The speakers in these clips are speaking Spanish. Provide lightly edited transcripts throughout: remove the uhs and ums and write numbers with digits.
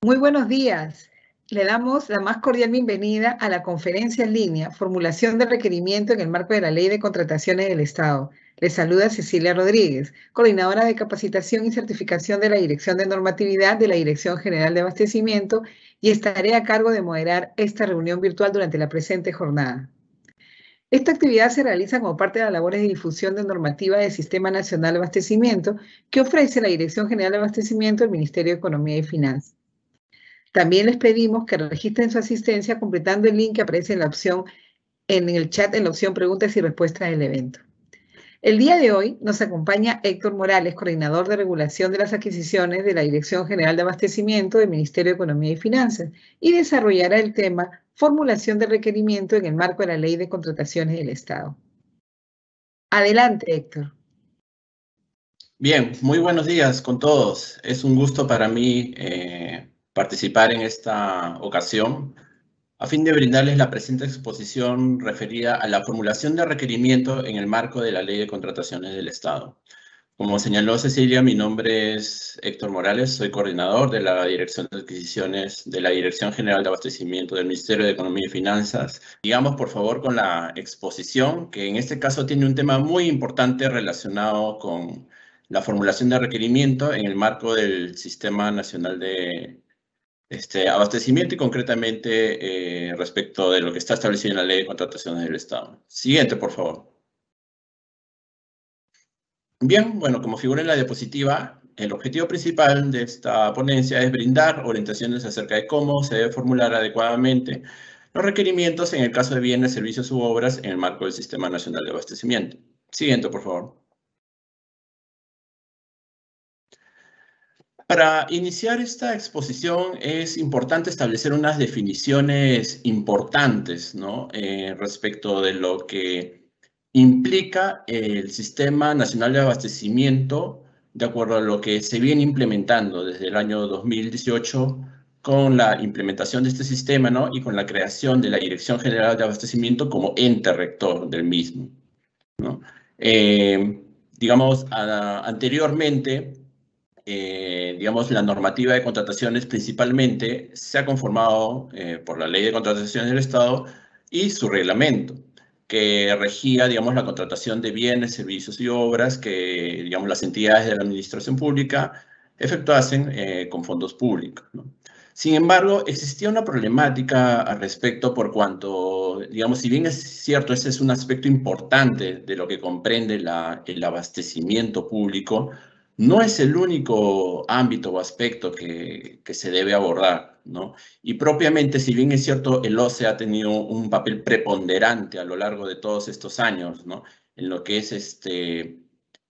Muy buenos días. Le damos la más cordial bienvenida a la conferencia en línea, Formulación de Requerimiento en el marco de la Ley de Contrataciones del Estado. Le saluda Cecilia Rodríguez, coordinadora de capacitación y certificación de la Dirección de Normatividad de la Dirección General de Abastecimiento, y estaré a cargo de moderar esta reunión virtual durante la presente jornada. Esta actividad se realiza como parte de las labores de difusión de normativa del Sistema Nacional de Abastecimiento que ofrece la Dirección General de Abastecimiento del Ministerio de Economía y Finanzas. También les pedimos que registren su asistencia completando el link que aparece en la opción, en el chat, en la opción preguntas y respuestas del evento. El día de hoy nos acompaña Héctor Morales, coordinador de regulación de las adquisiciones de la Dirección General de Abastecimiento del Ministerio de Economía y Finanzas, y desarrollará el tema formulación de requerimiento en el marco de la Ley de Contrataciones del Estado. Adelante, Héctor. Bien, muy buenos días con todos. Es un gusto para mí participar en esta ocasión a fin de brindarles la presente exposición referida a la formulación de requerimiento en el marco de la Ley de Contrataciones del Estado. Como señaló Cecilia, mi nombre es Héctor Morales, soy coordinador de la Dirección de Adquisiciones de la Dirección General de Abastecimiento del Ministerio de Economía y Finanzas. Sigamos, por favor, con la exposición, que en este caso tiene un tema muy importante relacionado con la formulación de requerimiento en el marco del Sistema Nacional de Abastecimiento y concretamente respecto de lo que está establecido en la Ley de Contrataciones del Estado. Siguiente, por favor. Bien, bueno, como figura en la diapositiva, el objetivo principal de esta ponencia es brindar orientaciones acerca de cómo se debe formular adecuadamente los requerimientos en el caso de bienes, servicios u obras en el marco del Sistema Nacional de Abastecimiento. Siguiente, por favor. Para iniciar esta exposición es importante establecer unas definiciones importantes, ¿no? Respecto de lo que implica el Sistema Nacional de Abastecimiento, de acuerdo a lo que se viene implementando desde el año 2018 con la implementación de este sistema, ¿no? Y con la creación de la Dirección General de Abastecimiento como ente rector del mismo, ¿no? Digamos, anteriormente, digamos, la normativa de contrataciones principalmente se ha conformado por la Ley de Contrataciones del Estado y su reglamento, que regía, digamos, la contratación de bienes, servicios y obras que, digamos, las entidades de la administración pública efectuasen con fondos públicos, ¿no? Sin embargo, existía una problemática al respecto por cuanto, digamos, si bien es cierto, ese es un aspecto importante de lo que comprende el abastecimiento público, no es el único ámbito o aspecto que se debe abordar, ¿no? Y propiamente, si bien es cierto, el OCE ha tenido un papel preponderante a lo largo de todos estos años, ¿no? En lo que es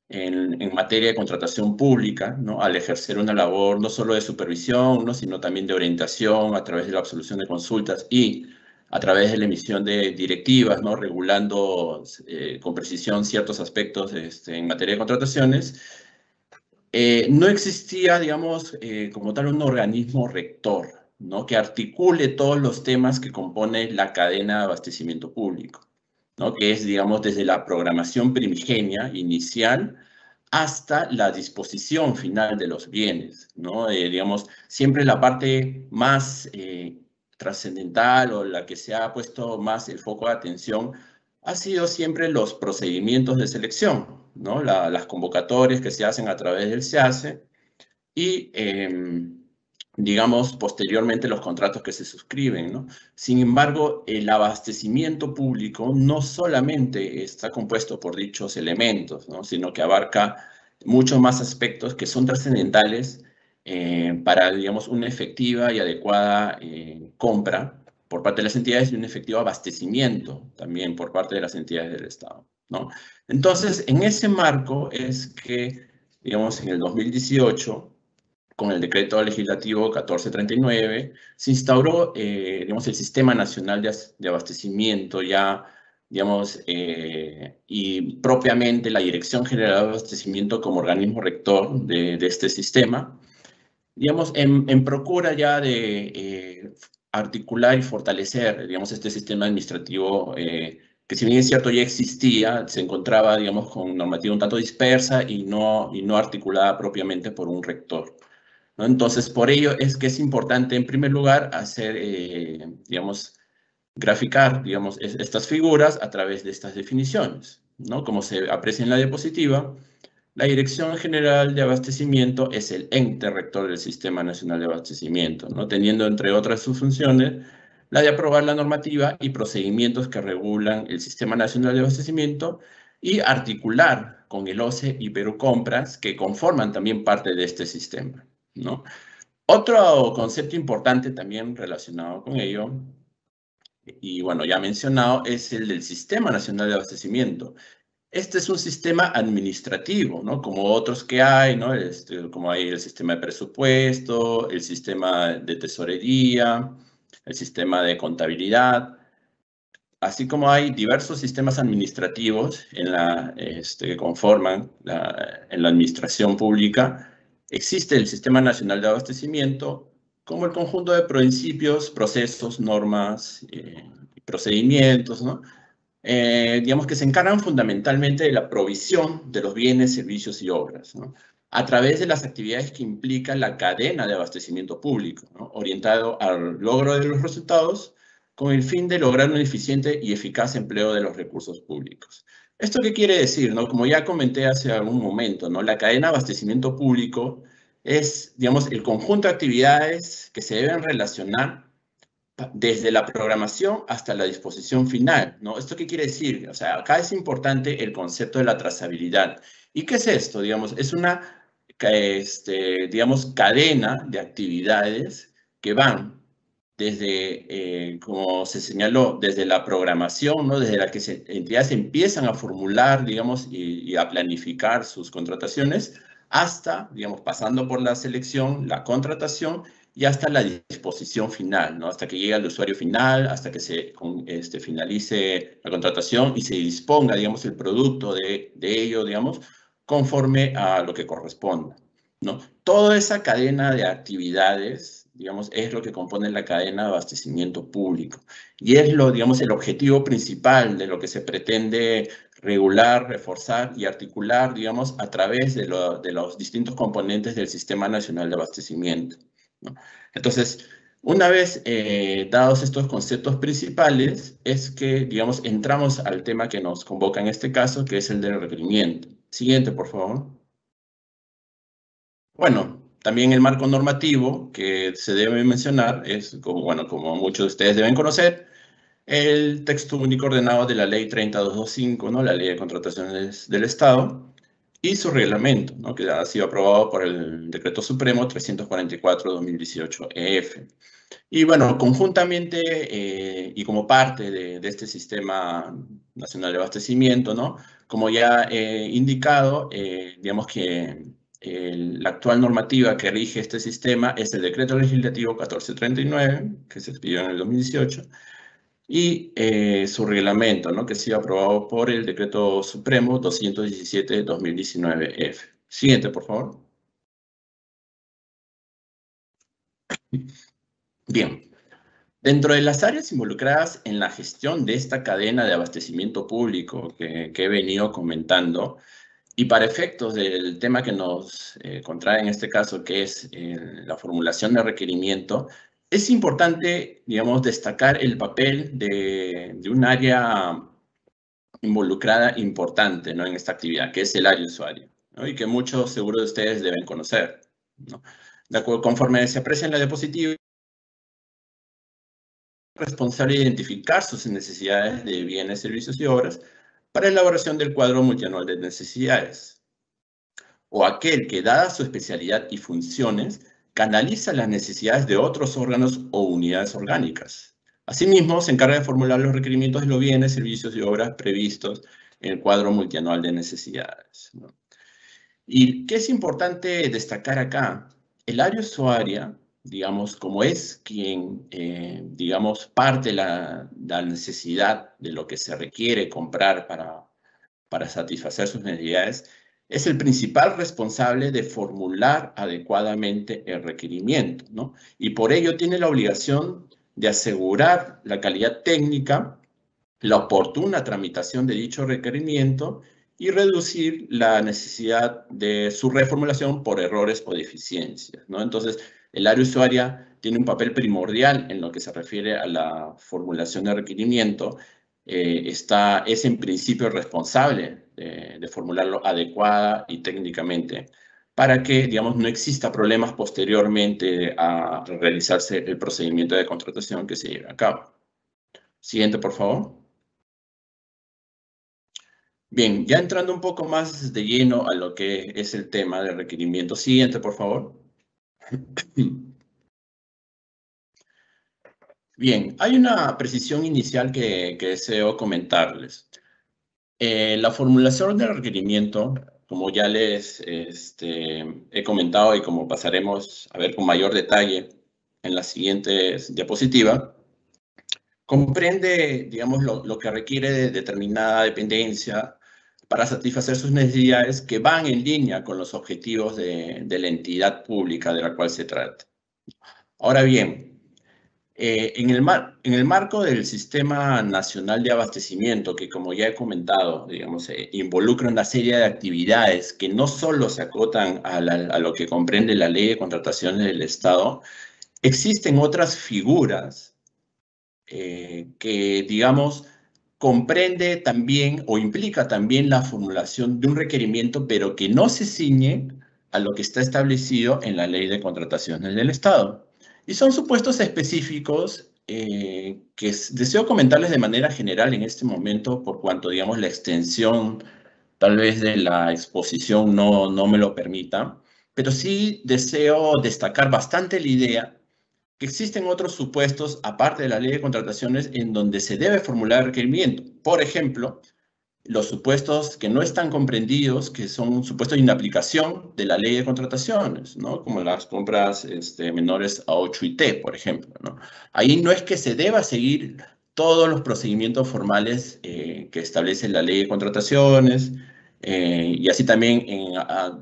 en materia de contratación pública, ¿no? Al ejercer una labor no solo de supervisión, ¿no? Sino también de orientación a través de la absolución de consultas y a través de la emisión de directivas, ¿no? Regulando con precisión ciertos aspectos en materia de contrataciones. No existía, digamos, como tal un organismo rector, ¿no? Que articule todos los temas que compone la cadena de abastecimiento público, ¿no? Que es, digamos, desde la programación primigenia, inicial, hasta la disposición final de los bienes, ¿no? Digamos, siempre la parte más trascendental o la que se ha puesto más el foco de atención ha sido siempre los procedimientos de selección, ¿no? Las convocatorias que se hacen a través del SEACE y, digamos, posteriormente los contratos que se suscriben, ¿no? Sin embargo, el abastecimiento público no solamente está compuesto por dichos elementos, ¿no? Sino que abarca muchos más aspectos que son trascendentales para, digamos, una efectiva y adecuada compra por parte de las entidades y un efectivo abastecimiento también por parte de las entidades del Estado, ¿no? Entonces, en ese marco es que, digamos, en el 2018, con el decreto legislativo 1439, se instauró, digamos, el Sistema Nacional de Abastecimiento ya, digamos, y propiamente la Dirección General de Abastecimiento como organismo rector de este sistema, digamos, en procura ya de articular y fortalecer, digamos, este sistema administrativo que si bien es cierto ya existía, se encontraba, digamos, con normativa un tanto dispersa y no articulada propiamente por un rector, ¿no? Entonces, por ello es que es importante, en primer lugar, hacer, digamos, graficar, digamos, estas figuras a través de estas definiciones, ¿no? Como se aprecia en la diapositiva, la Dirección General de Abastecimiento es el ente rector del Sistema Nacional de Abastecimiento, ¿no? Teniendo, entre otras sus funciones, la de aprobar la normativa y procedimientos que regulan el Sistema Nacional de Abastecimiento y articular con el OCE y Perú Compras, que conforman también parte de este sistema, ¿no? Otro concepto importante también relacionado con ello, y bueno, ya mencionado, es el del Sistema Nacional de Abastecimiento. Este es un sistema administrativo, ¿no? Como otros que hay, ¿no? Como hay el sistema de presupuesto, el sistema de tesorería, el sistema de contabilidad, así como hay diversos sistemas administrativos que conforman en la administración pública. Existe el Sistema Nacional de Abastecimiento como el conjunto de principios, procesos, normas, procedimientos, ¿no? Digamos que se encargan fundamentalmente de la provisión de los bienes, servicios y obras, ¿no? A través de las actividades que implican la cadena de abastecimiento público, ¿no? Orientado al logro de los resultados con el fin de lograr un eficiente y eficaz empleo de los recursos públicos. ¿Esto qué quiere decir, no? Como ya comenté hace algún momento, ¿no? La cadena de abastecimiento público es, digamos, el conjunto de actividades que se deben relacionar desde la programación hasta la disposición final, ¿no? ¿Esto qué quiere decir? O sea, acá es importante el concepto de la trazabilidad. ¿Y qué es esto? Digamos, es una, digamos, cadena de actividades que van desde, como se señaló, desde la programación, ¿no? Desde la que entidades empiezan a formular, digamos, y a planificar sus contrataciones, hasta, digamos, pasando por la selección, la contratación, y hasta la disposición final, ¿no? Hasta que llegue al usuario final, hasta que se finalice la contratación y se disponga, digamos, el producto de ello, digamos, conforme a lo que corresponda, ¿no? Toda esa cadena de actividades, digamos, es lo que compone la cadena de abastecimiento público. Y es lo, digamos, el objetivo principal de lo que se pretende regular, reforzar y articular, digamos, a través de los distintos componentes del Sistema Nacional de Abastecimiento, ¿no? Entonces, una vez dados estos conceptos principales, es que, digamos, entramos al tema que nos convoca en este caso, que es el del requerimiento. Siguiente, por favor. Bueno, también el marco normativo que se debe mencionar es, como muchos de ustedes deben conocer, el texto único ordenado de la Ley 30225, ¿no? La Ley de Contrataciones del Estado, y su reglamento, ¿no? Que ha sido aprobado por el Decreto Supremo 344-2018-EF. Y bueno, conjuntamente y como parte de este Sistema Nacional de Abastecimiento, ¿no? Como ya he indicado, digamos que la actual normativa que rige este sistema es el Decreto Legislativo 1439, que se expidió en el 2018, y su reglamento, ¿no? Que ha sido aprobado por el Decreto Supremo 217-2019-F. Siguiente, por favor. Bien. Dentro de las áreas involucradas en la gestión de esta cadena de abastecimiento público que he venido comentando, y para efectos del tema que nos contrae en este caso, que es la formulación de requerimiento, es importante, digamos, destacar el papel de un área involucrada importante, ¿no? En esta actividad, que es el área usuario, ¿no? Y que muchos seguro de ustedes deben conocer, ¿no? De acuerdo, conforme se aprecia en la diapositiva, responsable de identificar sus necesidades de bienes, servicios y obras para elaboración del cuadro multianual de necesidades. O aquel que, dada su especialidad y funciones, canaliza las necesidades de otros órganos o unidades orgánicas. Asimismo, se encarga de formular los requerimientos de los bienes, servicios y obras previstos en el cuadro multianual de necesidades, ¿no? ¿Y qué es importante destacar acá? El área usuaria, digamos, como es quien, digamos, parte la necesidad de lo que se requiere comprar para satisfacer sus necesidades, es el principal responsable de formular adecuadamente el requerimiento, ¿no? Y por ello tiene la obligación de asegurar la calidad técnica, la oportuna tramitación de dicho requerimiento y reducir la necesidad de su reformulación por errores o deficiencias, ¿no? Entonces, el área usuaria tiene un papel primordial en lo que se refiere a la formulación de requerimiento. Es en principio responsable de formularlo adecuada y técnicamente para que, digamos, no exista problemas posteriormente a realizarse el procedimiento de contratación que se lleve a cabo. Siguiente, por favor. Bien, ya entrando un poco más de lleno a lo que es el tema del requerimiento. Siguiente, por favor. Bien, hay una precisión inicial que deseo comentarles. La formulación del requerimiento, como ya les he comentado y como pasaremos a ver con mayor detalle en la siguiente diapositiva, comprende, digamos, lo que requiere de determinada dependencia para satisfacer sus necesidades que van en línea con los objetivos de la entidad pública de la cual se trata. Ahora bien, en el marco del Sistema Nacional de Abastecimiento, que como ya he comentado, digamos, involucra una serie de actividades que no solo se acotan a lo que comprende la Ley de Contrataciones del Estado, existen otras figuras que, digamos, comprende también o implica también la formulación de un requerimiento, pero que no se ciñe a lo que está establecido en la Ley de Contrataciones del Estado. Y son supuestos específicos que deseo comentarles de manera general en este momento, por cuanto, digamos, la extensión tal vez de la exposición no me lo permita, pero sí deseo destacar bastante la idea que existen otros supuestos, aparte de la ley de contrataciones, en donde se debe formular requerimiento. Por ejemplo, los supuestos que no están comprendidos, que son supuestos de inaplicación de la ley de contrataciones, ¿no? Como las compras menores a 8 IT, por ejemplo, ¿no? Ahí no es que se deba seguir todos los procedimientos formales que establece la ley de contrataciones, y así también,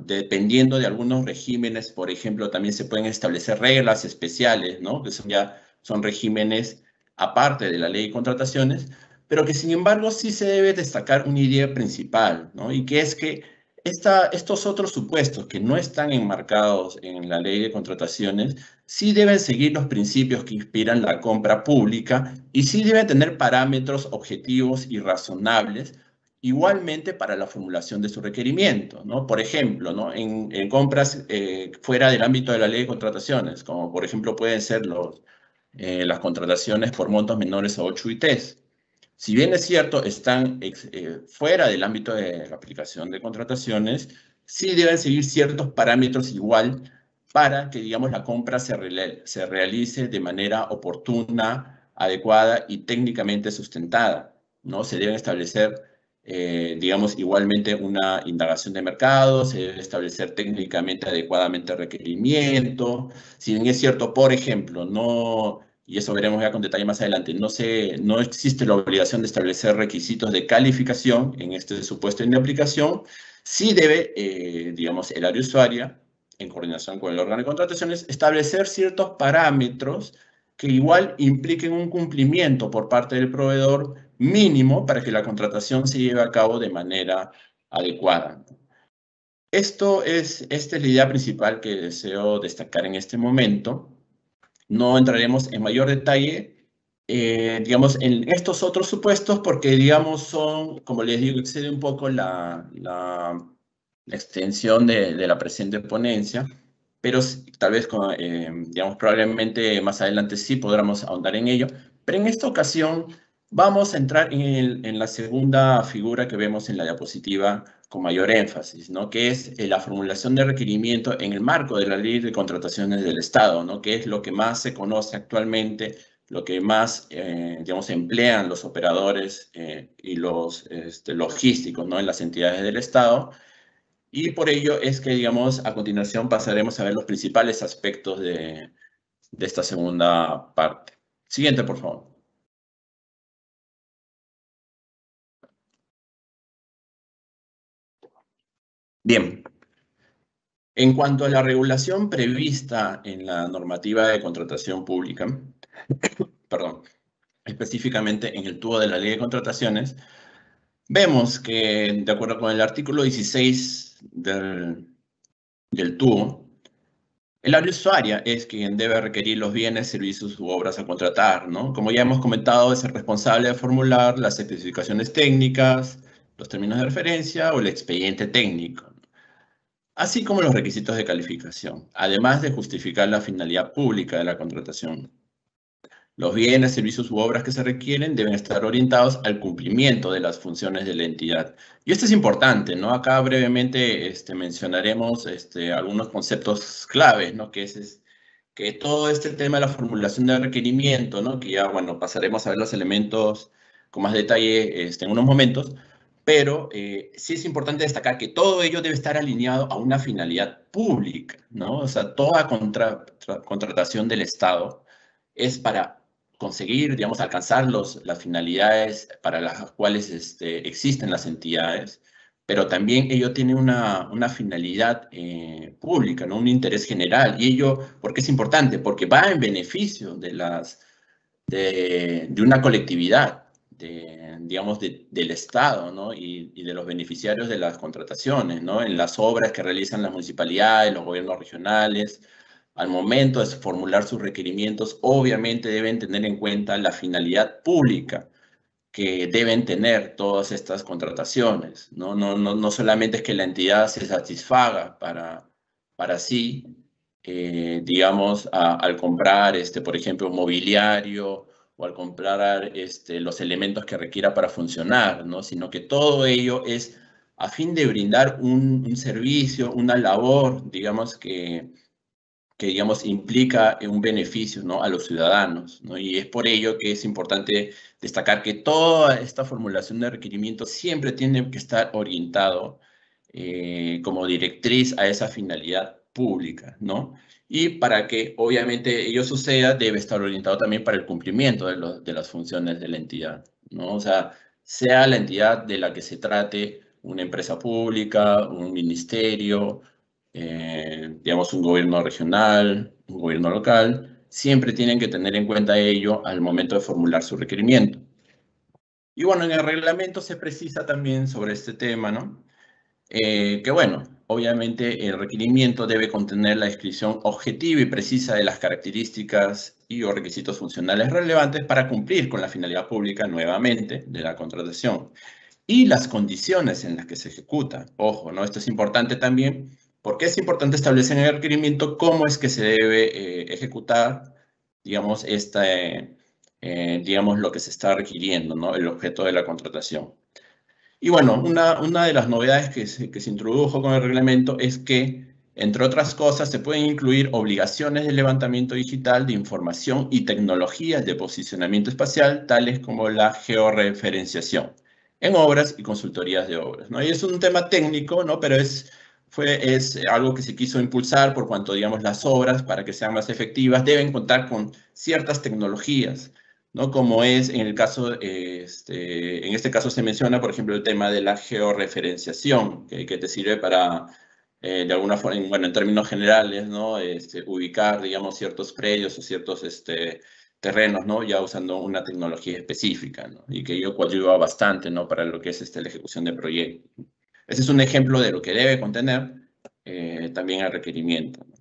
dependiendo de algunos regímenes, por ejemplo, también se pueden establecer reglas especiales, ¿no? Que son regímenes aparte de la ley de contrataciones, pero que sin embargo sí se debe destacar una idea principal, ¿no? Y que es que estos otros supuestos que no están enmarcados en la ley de contrataciones sí deben seguir los principios que inspiran la compra pública y sí deben tener parámetros objetivos y razonables igualmente para la formulación de su requerimiento, ¿no? Por ejemplo, ¿no? En compras fuera del ámbito de la ley de contrataciones, como por ejemplo pueden ser las contrataciones por montos menores a 8 UITs. Si bien es cierto, están fuera del ámbito de la aplicación de contrataciones, sí deben seguir ciertos parámetros igual para que, digamos, la compra se realice de manera oportuna, adecuada y técnicamente sustentada, ¿no? Se deben establecer, digamos, igualmente una indagación de mercado, se debe establecer técnicamente adecuadamente el requerimiento. Si bien es cierto, por ejemplo, y eso veremos ya con detalle más adelante, no existe la obligación de establecer requisitos de calificación en este supuesto de aplicación, sí debe, digamos, el área usuaria, en coordinación con el órgano de contrataciones, establecer ciertos parámetros que igual impliquen un cumplimiento por parte del proveedor mínimo para que la contratación se lleve a cabo de manera adecuada. Esta es la idea principal que deseo destacar en este momento. No entraremos en mayor detalle, digamos, en estos otros supuestos porque, digamos, son, como les digo, excede un poco la extensión de la presente ponencia, pero tal vez, digamos, probablemente más adelante sí podamos ahondar en ello. Pero en esta ocasión vamos a entrar en la segunda figura que vemos en la diapositiva con mayor énfasis, ¿no? Que es la formulación de requerimiento en el marco de la Ley de Contrataciones del Estado, ¿no? Que es lo que más se conoce actualmente, lo que más, digamos, emplean los operadores y los logísticos, ¿no? En las entidades del Estado. Y por ello es que, digamos, a continuación pasaremos a ver los principales aspectos de esta segunda parte. Siguiente, por favor. Bien. En cuanto a la regulación prevista en la normativa de contratación pública, perdón, específicamente en el tubo de la Ley de Contrataciones, Vemos que, de acuerdo con el artículo 16 del TUO, el área usuaria es quien debe requerir los bienes, servicios u obras a contratar, ¿no? Como ya hemos comentado, es el responsable de formular las especificaciones técnicas, los términos de referencia o el expediente técnico, así como los requisitos de calificación, además de justificar la finalidad pública de la contratación. Los bienes, servicios u obras que se requieren deben estar orientados al cumplimiento de las funciones de la entidad. Y esto es importante, ¿no? Acá brevemente mencionaremos algunos conceptos claves, ¿no? Que todo este tema de la formulación de requerimiento, ¿no? Que ya, bueno, pasaremos a ver los elementos con más detalle en unos momentos, pero sí es importante destacar que todo ello debe estar alineado a una finalidad pública, ¿no? O sea, toda contratación del Estado es para conseguir, digamos, alcanzar las finalidades para las cuales existen las entidades, pero también ello tiene una finalidad pública, ¿no? Un interés general. Y ello, ¿por qué es importante? Porque va en beneficio de una colectividad, digamos, del Estado, ¿no? Y de los beneficiarios de las contrataciones, ¿no? En las obras que realizan las municipalidades, los gobiernos regionales, al momento de formular sus requerimientos, obviamente deben tener en cuenta la finalidad pública que deben tener todas estas contrataciones. No solamente es que la entidad se satisfaga para sí, digamos, al comprar, por ejemplo, mobiliario o al comprar los elementos que requiera para funcionar, ¿no? Sino que todo ello es a fin de brindar un servicio, una labor, digamos, que digamos, implica un beneficio, ¿no? A los ciudadanos, ¿no? Y es por ello que es importante destacar que toda esta formulación de requerimientos siempre tiene que estar orientado como directriz a esa finalidad pública, ¿no? Y para que obviamente ello suceda, debe estar orientado también para el cumplimiento de las funciones de la entidad, ¿no? O sea la entidad de la que se trate, una empresa pública, un ministerio, digamos, un gobierno regional, un gobierno local, siempre tienen que tener en cuenta ello al momento de formular su requerimiento. Y bueno, en el reglamento se precisa también sobre este tema, ¿no? Que bueno, obviamente el requerimiento debe contener la descripción objetiva y precisa de las características y o requisitos funcionales relevantes para cumplir con la finalidad pública nuevamente de la contratación y las condiciones en las que se ejecuta. Ojo, ¿no? Esto es importante también porque es importante establecer en el requerimiento cómo es que se debe ejecutar, digamos, digamos, lo que se está requiriendo, ¿no? El objeto de la contratación. Y bueno, una de las novedades que se introdujo con el reglamento es que, entre otras cosas, se pueden incluir obligaciones de levantamiento digital de información y tecnologías de posicionamiento espacial, tales como la georreferenciación, en obras y consultorías de obras, ¿no? Y es un tema técnico, ¿no? Pero es algo que se quiso impulsar por cuanto, digamos, las obras, para que sean más efectivas, deben contar con ciertas tecnologías, ¿no? Como es en el caso, en este caso se menciona, por ejemplo, el tema de la georreferenciación, que te sirve para, de alguna forma, bueno, en términos generales, ¿no? Ubicar, digamos, ciertos predios o ciertos terrenos, ¿no? Ya usando una tecnología específica, ¿no? Y que ello coadyuva bastante, ¿no? Para lo que es la ejecución de proyectos. Ese es un ejemplo de lo que debe contener también el requerimiento, ¿no?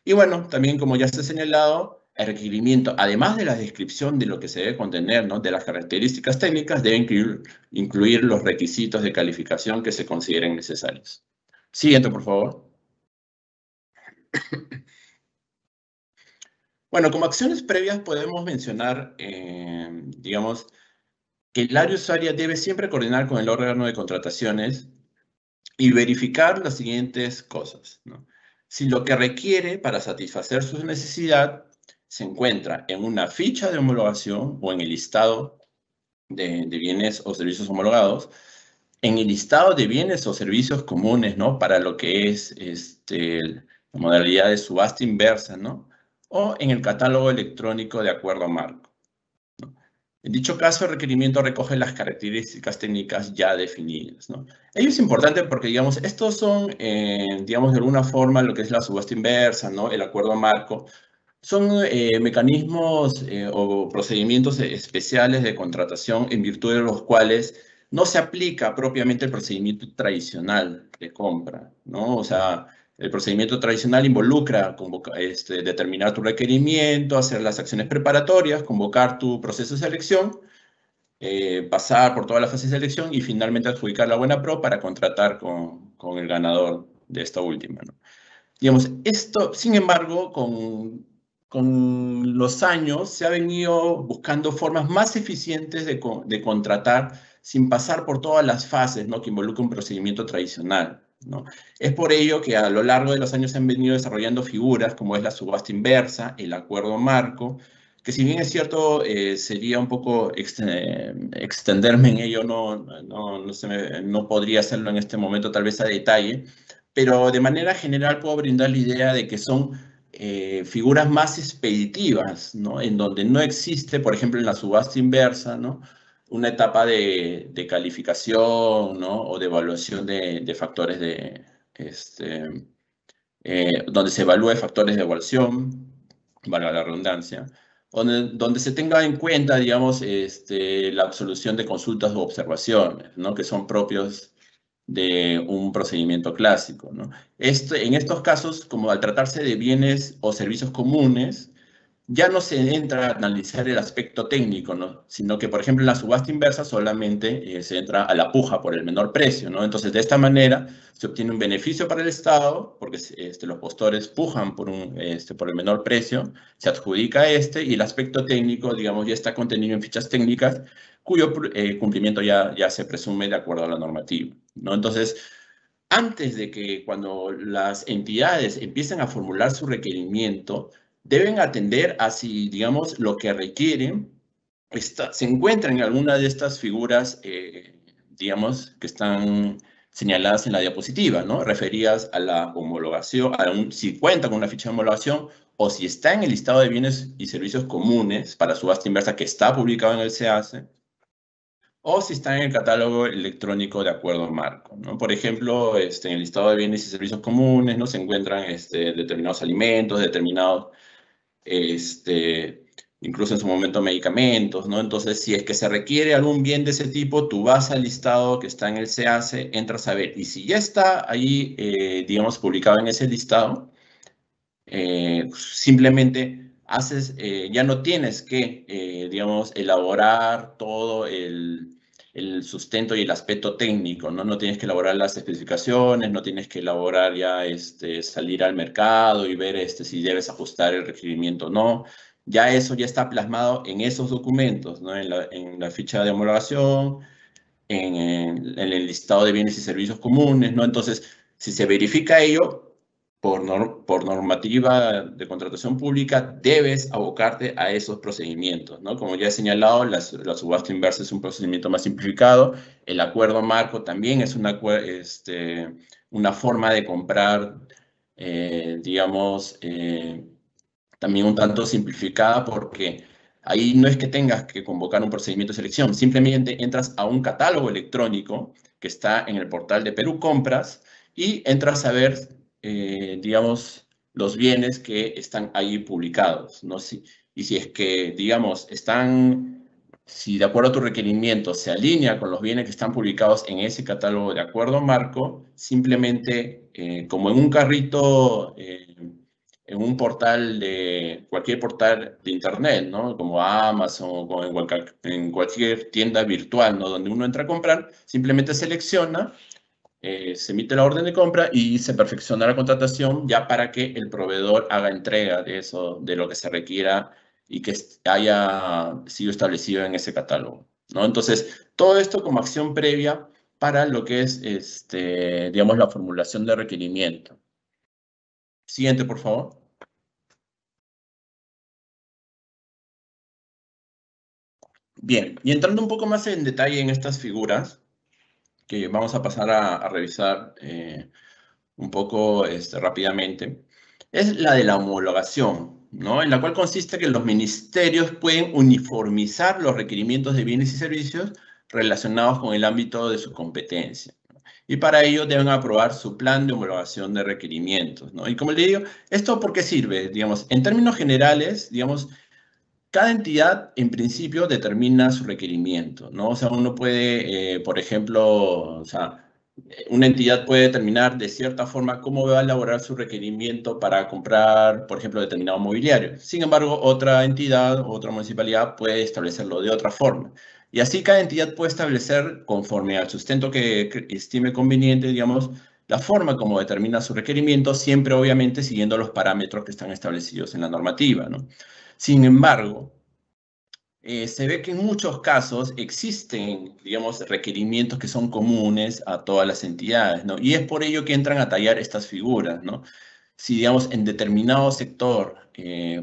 Y bueno, también como ya se ha señalado, el requerimiento, además de la descripción de lo que se debe contener, ¿no? De las características técnicas, debe incluir los requisitos de calificación que se consideren necesarios. Siguiente, por favor. Bueno, como acciones previas podemos mencionar, digamos, que el área usuaria debe siempre coordinar con el órgano de contrataciones y verificar las siguientes cosas, ¿no? Si lo que requiere para satisfacer su necesidad se encuentra en una ficha de homologación o en el listado de bienes o servicios homologados, en el listado de bienes o servicios comunes, ¿no? Para lo que es la modalidad de subasta inversa, ¿no? O en el catálogo electrónico de acuerdo marco. En dicho caso, el requerimiento recoge las características técnicas ya definidas, ¿no? Ello es importante porque, digamos, estos son, digamos, de alguna forma lo que es la subasta inversa, ¿no? El acuerdo marco. Son mecanismos o procedimientos especiales de contratación en virtud de los cuales no se aplica propiamente el procedimiento tradicional de compra, ¿no? O sea, el procedimiento tradicional involucra determinar tu requerimiento, hacer las acciones preparatorias, convocar tu proceso de selección, pasar por toda la fase de selección y finalmente adjudicar la buena pro para contratar con el ganador de esta última, ¿no? Digamos, esto, sin embargo, con los años se ha venido buscando formas más eficientes de contratar sin pasar por todas las fases, ¿no?, que involucra un procedimiento tradicional, ¿no? Es por ello que a lo largo de los años se han venido desarrollando figuras como es la subasta inversa, el acuerdo marco, que si bien es cierto, sería un poco extenderme en ello, no podría hacerlo en este momento tal vez a detalle, pero de manera general puedo brindar la idea de que son figuras más expeditivas, ¿no? En donde no existe, por ejemplo, en la subasta inversa, ¿no?, una etapa de calificación, ¿no?, o de evaluación de factores donde se evalúe factores de evaluación, valga la redundancia, donde se tenga en cuenta, digamos, la absolución de consultas u observaciones, ¿no?, que son propios de un procedimiento clásico, ¿no? En estos casos, como al tratarse de bienes o servicios comunes, ya no se entra a analizar el aspecto técnico, ¿no?, sino que, por ejemplo, en la subasta inversa solamente se entra a la puja por el menor precio, ¿no? Entonces, de esta manera se obtiene un beneficio para el Estado, porque los postores pujan por el menor precio, se adjudica y el aspecto técnico, digamos, ya está contenido en fichas técnicas, cuyo cumplimiento ya se presume de acuerdo a la normativa, ¿no? Entonces, antes de que cuando las entidades empiecen a formular su requerimiento, deben atender a si, digamos, lo que requieren se encuentra en alguna de estas figuras, digamos, que están señaladas en la diapositiva, ¿no?, referidas a la homologación, si cuenta con una ficha de homologación o si está en el listado de bienes y servicios comunes para subasta inversa que está publicado en el SEACE, o si está en el catálogo electrónico de acuerdo marco, ¿no? Por ejemplo, en el listado de bienes y servicios comunes, ¿no?, se encuentran determinados alimentos, determinados, incluso en su momento medicamentos, ¿no? Entonces, si es que se requiere algún bien de ese tipo, tú vas al listado que está en el SEACE, entras a ver, y si ya está ahí, digamos, publicado en ese listado, simplemente ya no tienes que, digamos, elaborar todo el sustento y el aspecto técnico, ¿no? No tienes que elaborar las especificaciones, no tienes que elaborar ya, salir al mercado y ver si debes ajustar el requerimiento o no. Ya eso ya está plasmado en esos documentos, ¿no?, en la ficha de homologación, en el listado de bienes y servicios comunes, ¿no? Entonces, si se verifica ello, por normativa de contratación pública, debes abocarte a esos procedimientos, ¿no? Como ya he señalado, la subasta inversa es un procedimiento más simplificado. El acuerdo marco también es una forma de comprar, digamos, también un tanto simplificada, porque ahí no es que tengas que convocar un procedimiento de selección, simplemente entras a un catálogo electrónico que está en el portal de Perú Compras y entras a ver, digamos, los bienes que están ahí publicados, ¿no? Y si es que, digamos, si de acuerdo a tu requerimiento se alinea con los bienes que están publicados en ese catálogo de acuerdo marco, simplemente, como en un carrito, en un cualquier portal de internet, ¿no?, como Amazon o en cualquier tienda virtual, ¿no?, donde uno entra a comprar, simplemente selecciona, se emite la orden de compra y se perfecciona la contratación ya para que el proveedor haga entrega de eso, de lo que se requiera y que haya sido establecido en ese catálogo, ¿no? Entonces, todo esto como acción previa para lo que es, digamos, la formulación de requerimiento. Siguiente, por favor. Bien, y entrando un poco más en detalle en estas figuras, que vamos a pasar a revisar un poco rápidamente, es la de la homologación, ¿no?, en la cual consiste que los ministerios pueden uniformizar los requerimientos de bienes y servicios relacionados con el ámbito de su competencia, ¿no? Y para ello deben aprobar su plan de homologación de requerimientos, ¿no? Y como le digo, ¿esto por qué sirve? Digamos, en términos generales, digamos, cada entidad, en principio, determina su requerimiento, ¿no? O sea, uno puede, por ejemplo, o sea, una entidad puede determinar de cierta forma cómo va a elaborar su requerimiento para comprar, por ejemplo, determinado mobiliario. Sin embargo, otra entidad, otra municipalidad puede establecerlo de otra forma. Y así cada entidad puede establecer, conforme al sustento que estime conveniente, digamos, la forma como determina su requerimiento, siempre obviamente siguiendo los parámetros que están establecidos en la normativa, ¿no? Sin embargo, se ve que en muchos casos existen, digamos, requerimientos que son comunes a todas las entidades, ¿no? Y es por ello que entran a tallar estas figuras, ¿no? Si, digamos, en determinado sector,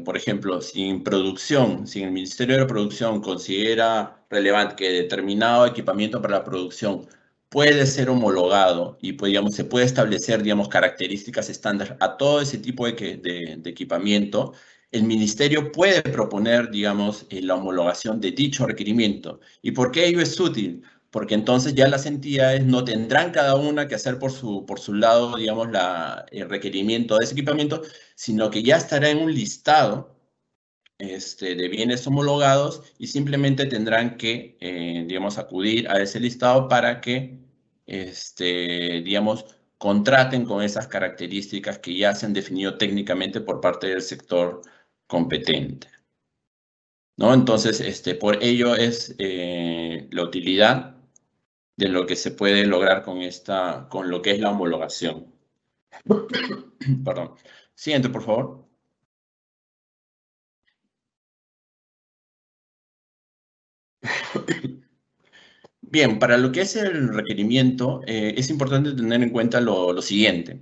por ejemplo, si en producción, si el Ministerio de Producción considera relevante que determinado equipamiento para la producción puede ser homologado y, pues, digamos, se puede establecer, digamos, características estándar a todo ese tipo de equipamiento, el Ministerio puede proponer, digamos, la homologación de dicho requerimiento. ¿Y por qué ello es útil? Porque entonces ya las entidades no tendrán cada una que hacer por su lado, digamos, el requerimiento de ese equipamiento, sino que ya estará en un listado de bienes homologados y simplemente tendrán que, digamos, acudir a ese listado para que, digamos, contraten con esas características que ya se han definido técnicamente por parte del sector competente, ¿no? Entonces, por ello es la utilidad de lo que se puede lograr con lo que es la homologación. Perdón. Siguiente, por favor. Bien, para lo que es el requerimiento, es importante tener en cuenta lo siguiente.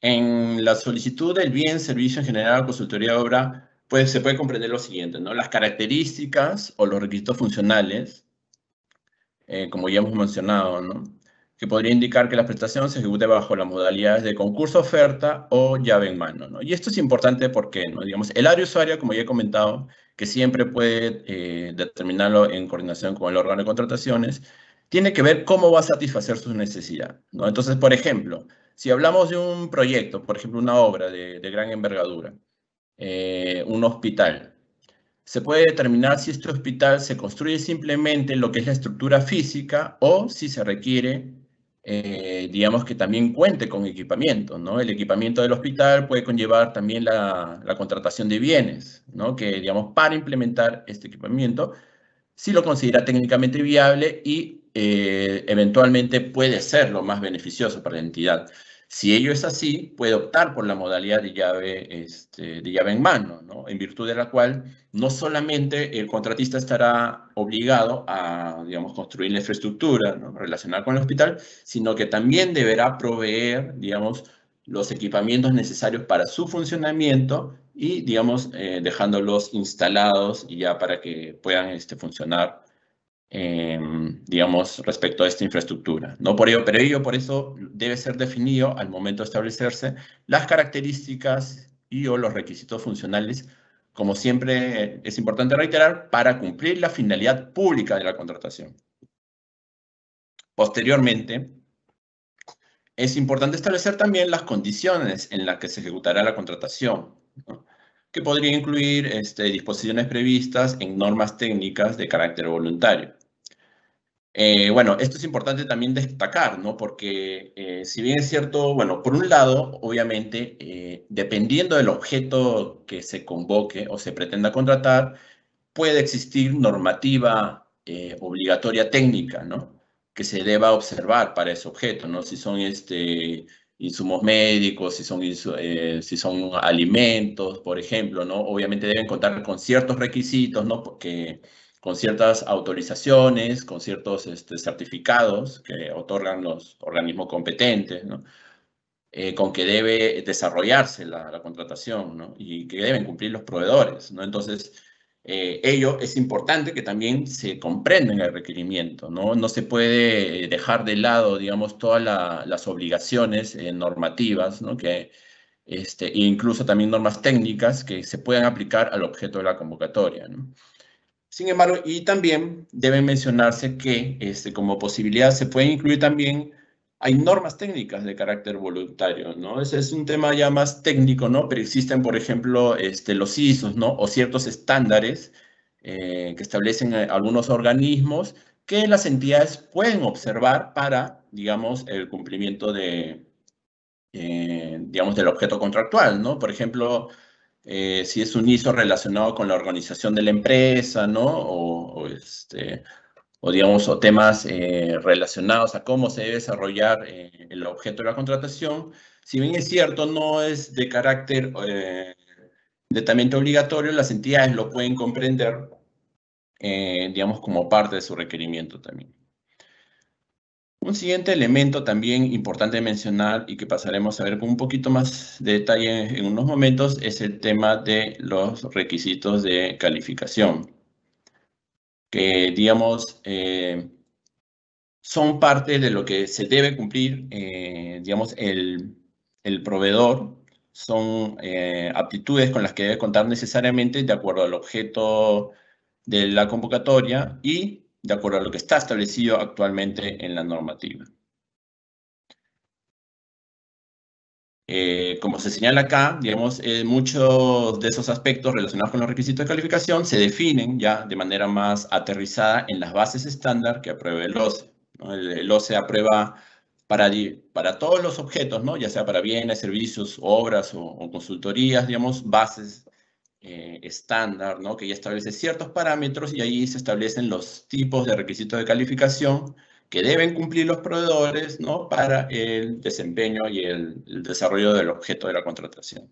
En la solicitud del bien, servicio en general, consultoría de obra, pues se puede comprender lo siguiente, ¿no? Las características o los requisitos funcionales, como ya hemos mencionado, ¿no? Que podría indicar que la prestación se ejecute bajo las modalidades de concurso, oferta o llave en mano, ¿no? Y esto es importante porque, ¿no? Digamos, el área usuaria, como ya he comentado, que siempre puede determinarlo en coordinación con el órgano de contrataciones, tiene que ver cómo va a satisfacer sus necesidades, ¿no? Entonces, por ejemplo, si hablamos de un proyecto, por ejemplo, una obra de gran envergadura, un hospital, se puede determinar si este hospital se construye simplemente lo que es la estructura física o si se requiere, digamos, que también cuente con equipamiento, ¿no? El equipamiento del hospital puede conllevar también la contratación de bienes, ¿no? Que, digamos, para implementar este equipamiento, si lo considera técnicamente viable y eventualmente puede ser lo más beneficioso para la entidad. Si ello es así, puede optar por la modalidad de llave en mano, ¿no? En virtud de la cual no solamente el contratista estará obligado a, digamos, construir la infraestructura, ¿no?, relacionada con el hospital, sino que también deberá proveer, digamos, los equipamientos necesarios para su funcionamiento y, digamos, dejándolos instalados y ya para que puedan funcionar, digamos, respecto a esta infraestructura, ¿no? Por eso debe ser definido al momento de establecerse las características y o los requisitos funcionales, como siempre es importante reiterar, para cumplir la finalidad pública de la contratación. Posteriormente, es importante establecer también las condiciones en las que se ejecutará la contratación, ¿no?, que podría incluir disposiciones previstas en normas técnicas de carácter voluntario. Bueno, esto es importante también destacar, ¿no? Porque si bien es cierto, bueno, por un lado, obviamente, dependiendo del objeto que se convoque o se pretenda contratar, puede existir normativa obligatoria técnica, ¿no?, que se deba observar para ese objeto, ¿no? Si son insumos médicos, si son alimentos, por ejemplo, ¿no? Obviamente deben contar con ciertos requisitos, ¿no?, porque con ciertas autorizaciones, con ciertos certificados que otorgan los organismos competentes, ¿no?, con que debe desarrollarse la contratación, ¿no?, y que deben cumplir los proveedores, ¿no? Entonces, ello es importante que también se comprenda en el requerimiento, ¿no? No se puede dejar de lado, digamos, todas las obligaciones normativas, ¿no?, incluso también normas técnicas que se puedan aplicar al objeto de la convocatoria, ¿no? Sin embargo, y también debe mencionarse que como posibilidad se puede incluir también hay normas técnicas de carácter voluntario, ¿no? Ese es un tema ya más técnico, ¿no? Pero existen, por ejemplo, los ISOs, ¿no? O ciertos estándares que establecen algunos organismos que las entidades pueden observar para, digamos, el cumplimiento de, digamos, del objeto contractual, ¿no? Por ejemplo, si es un ISO relacionado con la organización de la empresa, ¿no? O digamos, o temas relacionados a cómo se debe desarrollar el objeto de la contratación. Si bien es cierto, no es de carácter netamente obligatorio, las entidades lo pueden comprender, digamos, como parte de su requerimiento también. Un siguiente elemento también importante mencionar y que pasaremos a ver con un poquito más de detalle en unos momentos es el tema de los requisitos de calificación, que digamos son parte de lo que se debe cumplir, digamos, el proveedor, son aptitudes con las que debe contar necesariamente de acuerdo al objeto de la convocatoria y de acuerdo a lo que está establecido actualmente en la normativa. Como se señala acá, digamos, muchos de esos aspectos relacionados con los requisitos de calificación se definen ya de manera más aterrizada en las bases estándar que aprueba el OCE, ¿no? El OCE aprueba para todos los objetos, ¿no? Ya sea para bienes, servicios, obras o consultorías, digamos, bases estándar, ¿no? Que ya establece ciertos parámetros y ahí se establecen los tipos de requisitos de calificación que deben cumplir los proveedores, ¿no? Para el desempeño y el desarrollo del objeto de la contratación.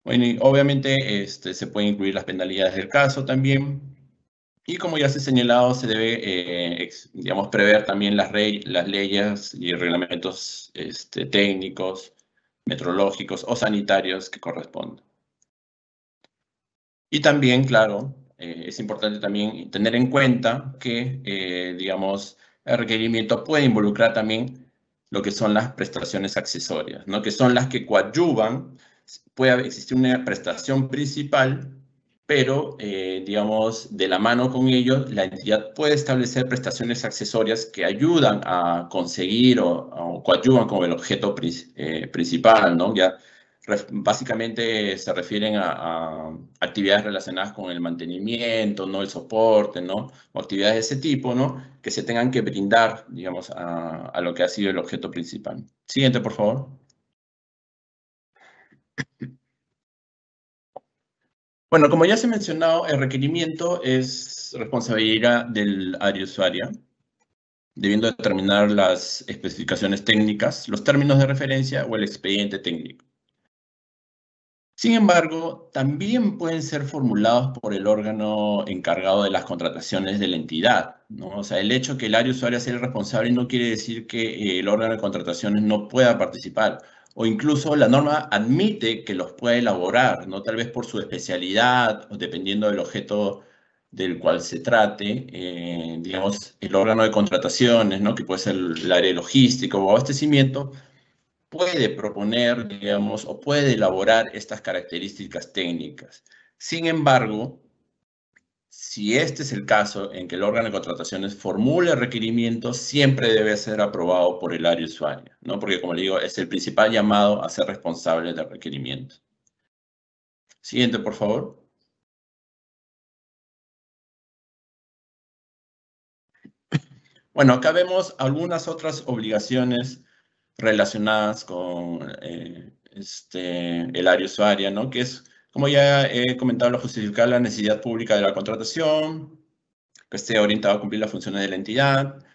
Bueno, y obviamente se pueden incluir las penalidades del caso también. Y como ya se ha señalado, se debe, digamos, prever también las leyes y reglamentos técnicos, metrológicos o sanitarios que correspondan. Y también, claro, es importante también tener en cuenta que, digamos, el requerimiento puede involucrar también lo que son las prestaciones accesorias, ¿no? Que son las que coadyuvan. Puede existir una prestación principal, pero, digamos, de la mano con ello, la entidad puede establecer prestaciones accesorias que ayudan a conseguir o coadyuvan con el objeto principal, ¿no? Ya básicamente se refieren a actividades relacionadas con el mantenimiento, ¿no? El soporte, ¿no? O actividades de ese tipo, ¿no? Que se tengan que brindar, digamos, a lo que ha sido el objeto principal. Siguiente, por favor. Bueno, como ya se ha mencionado, el requerimiento es responsabilidad del área usuaria, debiendo determinar las especificaciones técnicas, los términos de referencia o el expediente técnico. Sin embargo, también pueden ser formulados por el órgano encargado de las contrataciones de la entidad, ¿no? O sea, el hecho que el área usuaria sea el responsable no quiere decir que el órgano de contrataciones no pueda participar, o incluso la norma admite que los pueda elaborar, ¿no? Tal vez por su especialidad, o dependiendo del objeto del cual se trate, digamos, el órgano de contrataciones, ¿no? Que puede ser el área logística o abastecimiento, puede proponer, digamos, o puede elaborar estas características técnicas. Sin embargo, si este es el caso en que el órgano de contrataciones formule requerimientos, siempre debe ser aprobado por el área usuaria, ¿no? Porque, como le digo, es el principal llamado a ser responsable del requerimiento. Siguiente, por favor. Bueno, acá vemos algunas otras obligaciones relacionadas con el área usuaria, ¿no? Que es, como ya he comentado, lo justificar la necesidad pública de la contratación, que esté orientado a cumplir las funciones de la entidad,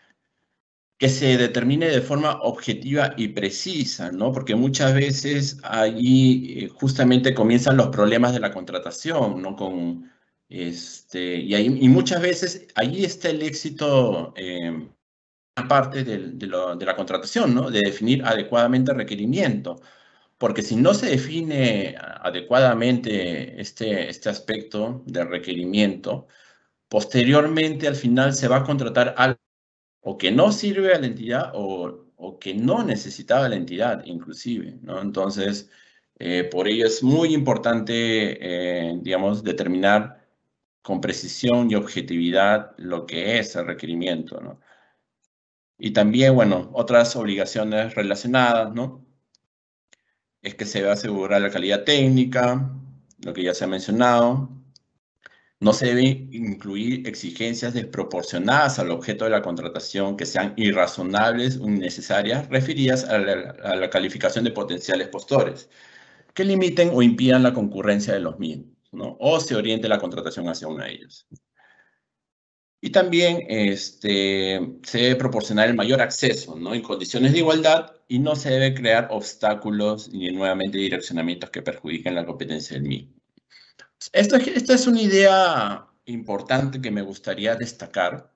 que se determine de forma objetiva y precisa, ¿no? Porque muchas veces allí justamente comienzan los problemas de la contratación, ¿no? Y muchas veces allí está el éxito parte de la contratación, ¿no? De definir adecuadamente el requerimiento. Porque si no se define adecuadamente este aspecto del requerimiento, posteriormente al final se va a contratar algo o que no sirve a la entidad o que no necesitaba la entidad, inclusive, ¿no? Entonces, por ello es muy importante, digamos, determinar con precisión y objetividad lo que es el requerimiento, ¿no? Y también, bueno, otras obligaciones relacionadas, ¿no? Es que se debe asegurar la calidad técnica, lo que ya se ha mencionado. No se deben incluir exigencias desproporcionadas al objeto de la contratación que sean irrazonables o innecesarias referidas a la calificación de potenciales postores, que limiten o impidan la concurrencia de los mismos, ¿no? O se oriente la contratación hacia uno de ellos. Y también se debe proporcionar el mayor acceso, ¿no? En condiciones de igualdad, y no se debe crear obstáculos ni nuevamente direccionamientos que perjudiquen la competencia del mismo. Esta es una idea importante que me gustaría destacar,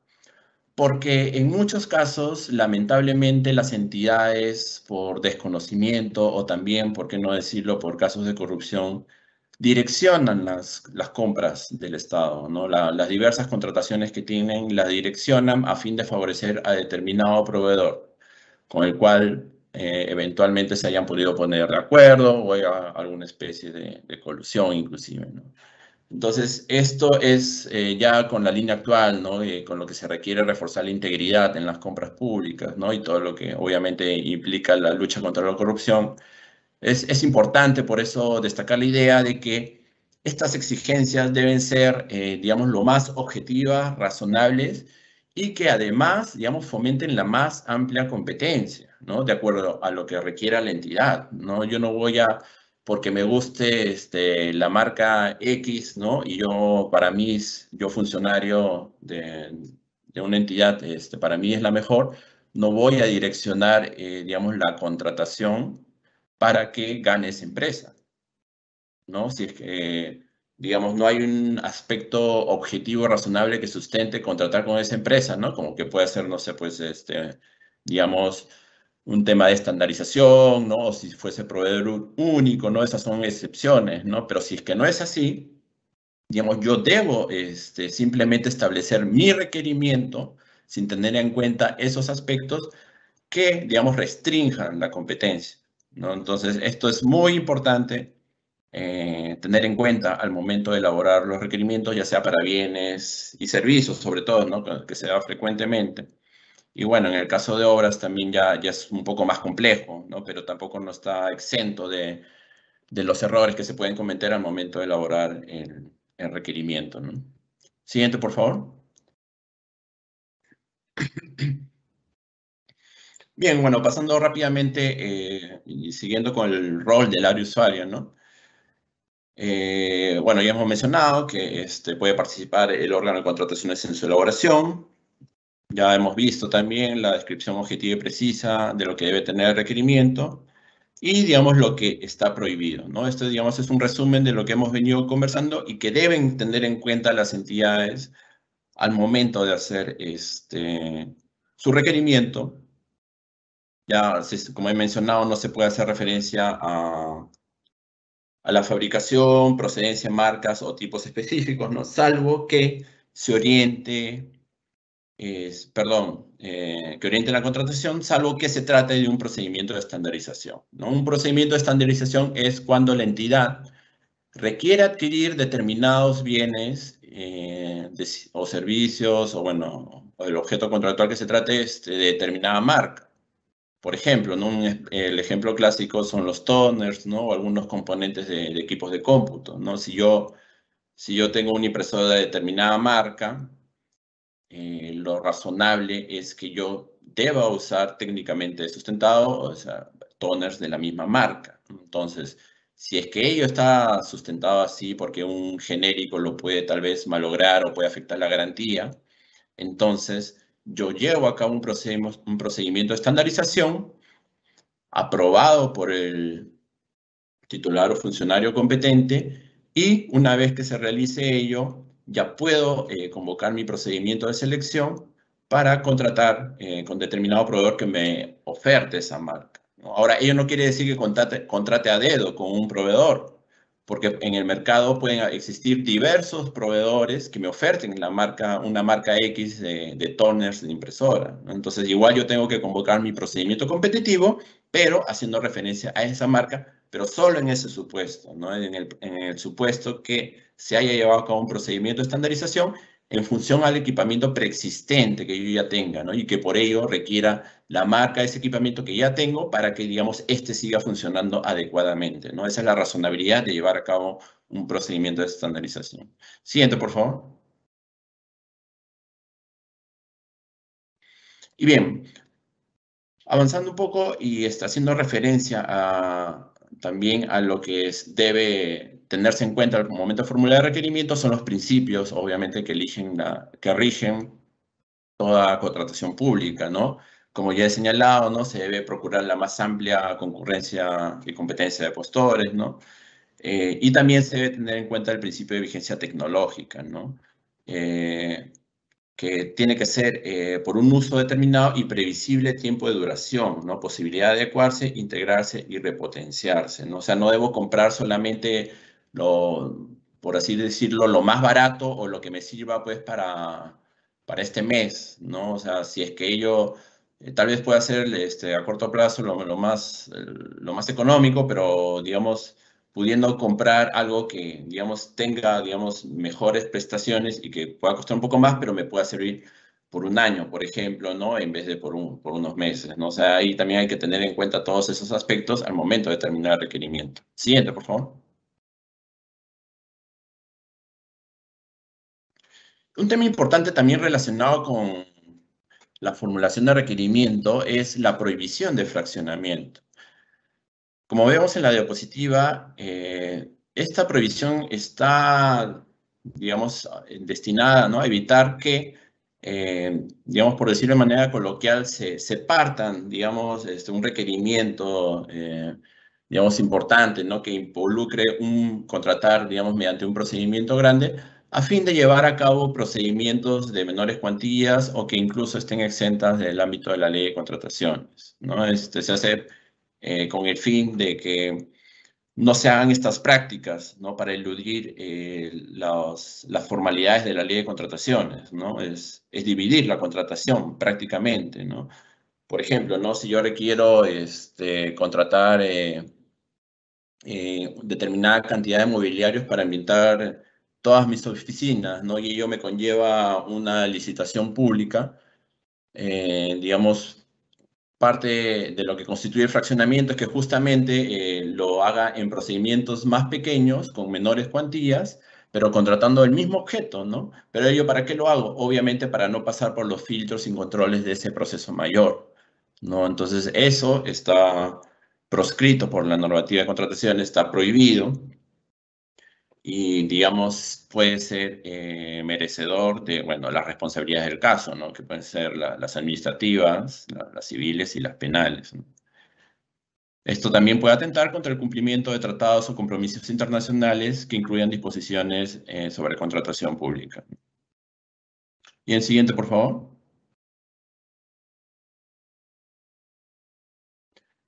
porque en muchos casos, lamentablemente, las entidades, por desconocimiento o también, por qué no decirlo, por casos de corrupción, direccionan las compras del Estado, ¿no? Las diversas contrataciones que tienen las direccionan a fin de favorecer a determinado proveedor, con el cual eventualmente se hayan podido poner de acuerdo o haya alguna especie de colusión inclusive, ¿no? Entonces, esto es ya con la línea actual, ¿no? Con lo que se requiere reforzar la integridad en las compras públicas, ¿no? Y todo lo que obviamente implica la lucha contra la corrupción. Es importante por eso destacar la idea de que estas exigencias deben ser, digamos, lo más objetivas, razonables y que además, digamos, fomenten la más amplia competencia, ¿no? De acuerdo a lo que requiera la entidad, ¿no? Yo no voy a, porque me guste la marca X, ¿no? Y yo, para mí, yo funcionario de una entidad, para mí es la mejor, no voy a direccionar, digamos, la contratación para que gane esa empresa, ¿no? Si es que, digamos, no hay un aspecto objetivo razonable que sustente contratar con esa empresa, ¿no? Como que puede ser, no sé, pues, digamos, un tema de estandarización, ¿no? O si fuese proveedor único, ¿no? Esas son excepciones, ¿no? Pero si es que no es así, digamos, yo debo simplemente establecer mi requerimiento sin tener en cuenta esos aspectos que, digamos, restrinjan la competencia, ¿no? Entonces, esto es muy importante tener en cuenta al momento de elaborar los requerimientos, ya sea para bienes y servicios, sobre todo, ¿no? Que se da frecuentemente. Y bueno, en el caso de obras también ya es un poco más complejo, ¿no? Pero tampoco no está exento de los errores que se pueden cometer al momento de elaborar el requerimiento, ¿no? Siguiente, por favor. Bien, bueno, pasando rápidamente y siguiendo con el rol del área usuaria, ¿no? Bueno, ya hemos mencionado que puede participar el órgano de contrataciones en su elaboración. Ya hemos visto también la descripción objetiva y precisa de lo que debe tener el requerimiento y, digamos, lo que está prohibido, ¿no? Esto, digamos, es un resumen de lo que hemos venido conversando y que deben tener en cuenta las entidades al momento de hacer su requerimiento. Ya, como he mencionado, no se puede hacer referencia a la fabricación, procedencia, marcas o tipos específicos, ¿no? Salvo que se oriente, que oriente la contratación, salvo que se trate de un procedimiento de estandarización, ¿no? Un procedimiento de estandarización es cuando la entidad requiere adquirir determinados bienes o servicios, o bueno, o el objeto contractual que se trate de determinada marca. Por ejemplo, ¿no? El ejemplo clásico son los toners, ¿no? O algunos componentes de equipos de cómputo, ¿no? Si yo tengo una impresora de determinada marca, lo razonable es que yo deba usar técnicamente sustentado, o sea, toners de la misma marca. Entonces, si es que ello está sustentado así porque un genérico lo puede tal vez malograr o puede afectar la garantía, entonces yo llevo a cabo un procedimiento de estandarización aprobado por el titular o funcionario competente, y una vez que se realice ello, ya puedo convocar mi procedimiento de selección para contratar con determinado proveedor que me oferte esa marca, ¿no? Ahora, ello no quiere decir que contrate a dedo con un proveedor, porque en el mercado pueden existir diversos proveedores que me oferten una marca X de toners de impresora, ¿no? Entonces, igual yo tengo que convocar mi procedimiento competitivo, pero haciendo referencia a esa marca, pero solo en ese supuesto, ¿no? En el supuesto que se haya llevado a cabo un procedimiento de estandarización en función al equipamiento preexistente que yo ya tenga, ¿no? Y que por ello requiera la marca de ese equipamiento que ya tengo para que, digamos, este siga funcionando adecuadamente, ¿no? Esa es la razonabilidad de llevar a cabo un procedimiento de estandarización. Siguiente, por favor. Y bien, avanzando un poco y haciendo referencia también a lo que debe tenerse en cuenta al momento de formular requerimientos, son los principios, obviamente, que rigen toda contratación pública, ¿no? Como ya he señalado, ¿no? Se debe procurar la más amplia concurrencia y competencia de postores, ¿no? Y también se debe tener en cuenta el principio de vigencia tecnológica, ¿no? Que tiene que ser por un uso determinado y previsible tiempo de duración, ¿no? Posibilidad de adecuarse, integrarse y repotenciarse, ¿no? O sea, no debo comprar solamente por así decirlo, lo más barato o lo que me sirva, pues, para este mes, ¿no? O sea, si es que ello tal vez pueda ser a corto plazo lo más económico, pero, digamos, pudiendo comprar algo que, digamos, tenga, digamos, mejores prestaciones y que pueda costar un poco más, pero me pueda servir por un año, por ejemplo, ¿no? En vez de por unos meses, ¿no? O sea, ahí también hay que tener en cuenta todos esos aspectos al momento de terminar el requerimiento. Siguiente, por favor. Un tema importante también relacionado con la formulación de requerimiento es la prohibición de fraccionamiento. Como vemos en la diapositiva, esta prohibición está, digamos, destinada, ¿no?, a evitar que, digamos, por decirlo de manera coloquial, se partan, digamos, un requerimiento, digamos, importante, ¿no?, que involucre contratar, digamos, mediante un procedimiento grande, a fin de llevar a cabo procedimientos de menores cuantías o que incluso estén exentas del ámbito de la ley de contrataciones, ¿no? Se hace con el fin de que no se hagan estas prácticas, ¿no?, para eludir las formalidades de la ley de contrataciones, ¿no? Es dividir la contratación prácticamente, ¿no? Por ejemplo, ¿no?, si yo requiero contratar determinada cantidad de mobiliarios para ambientar todas mis oficinas, ¿no?, y ello me conlleva una licitación pública, digamos, parte de lo que constituye el fraccionamiento es que justamente lo haga en procedimientos más pequeños, con menores cuantías, pero contratando el mismo objeto, ¿no? Pero ello, ¿para qué lo hago? Obviamente para no pasar por los filtros y controles de ese proceso mayor, ¿no? Entonces eso está proscrito por la normativa de contratación, está prohibido, y, digamos, puede ser merecedor de, bueno, las responsabilidades del caso, ¿no?, que pueden ser las administrativas, las civiles y las penales, ¿no? Esto también puede atentar contra el cumplimiento de tratados o compromisos internacionales que incluyan disposiciones sobre contratación pública. Y el siguiente, por favor.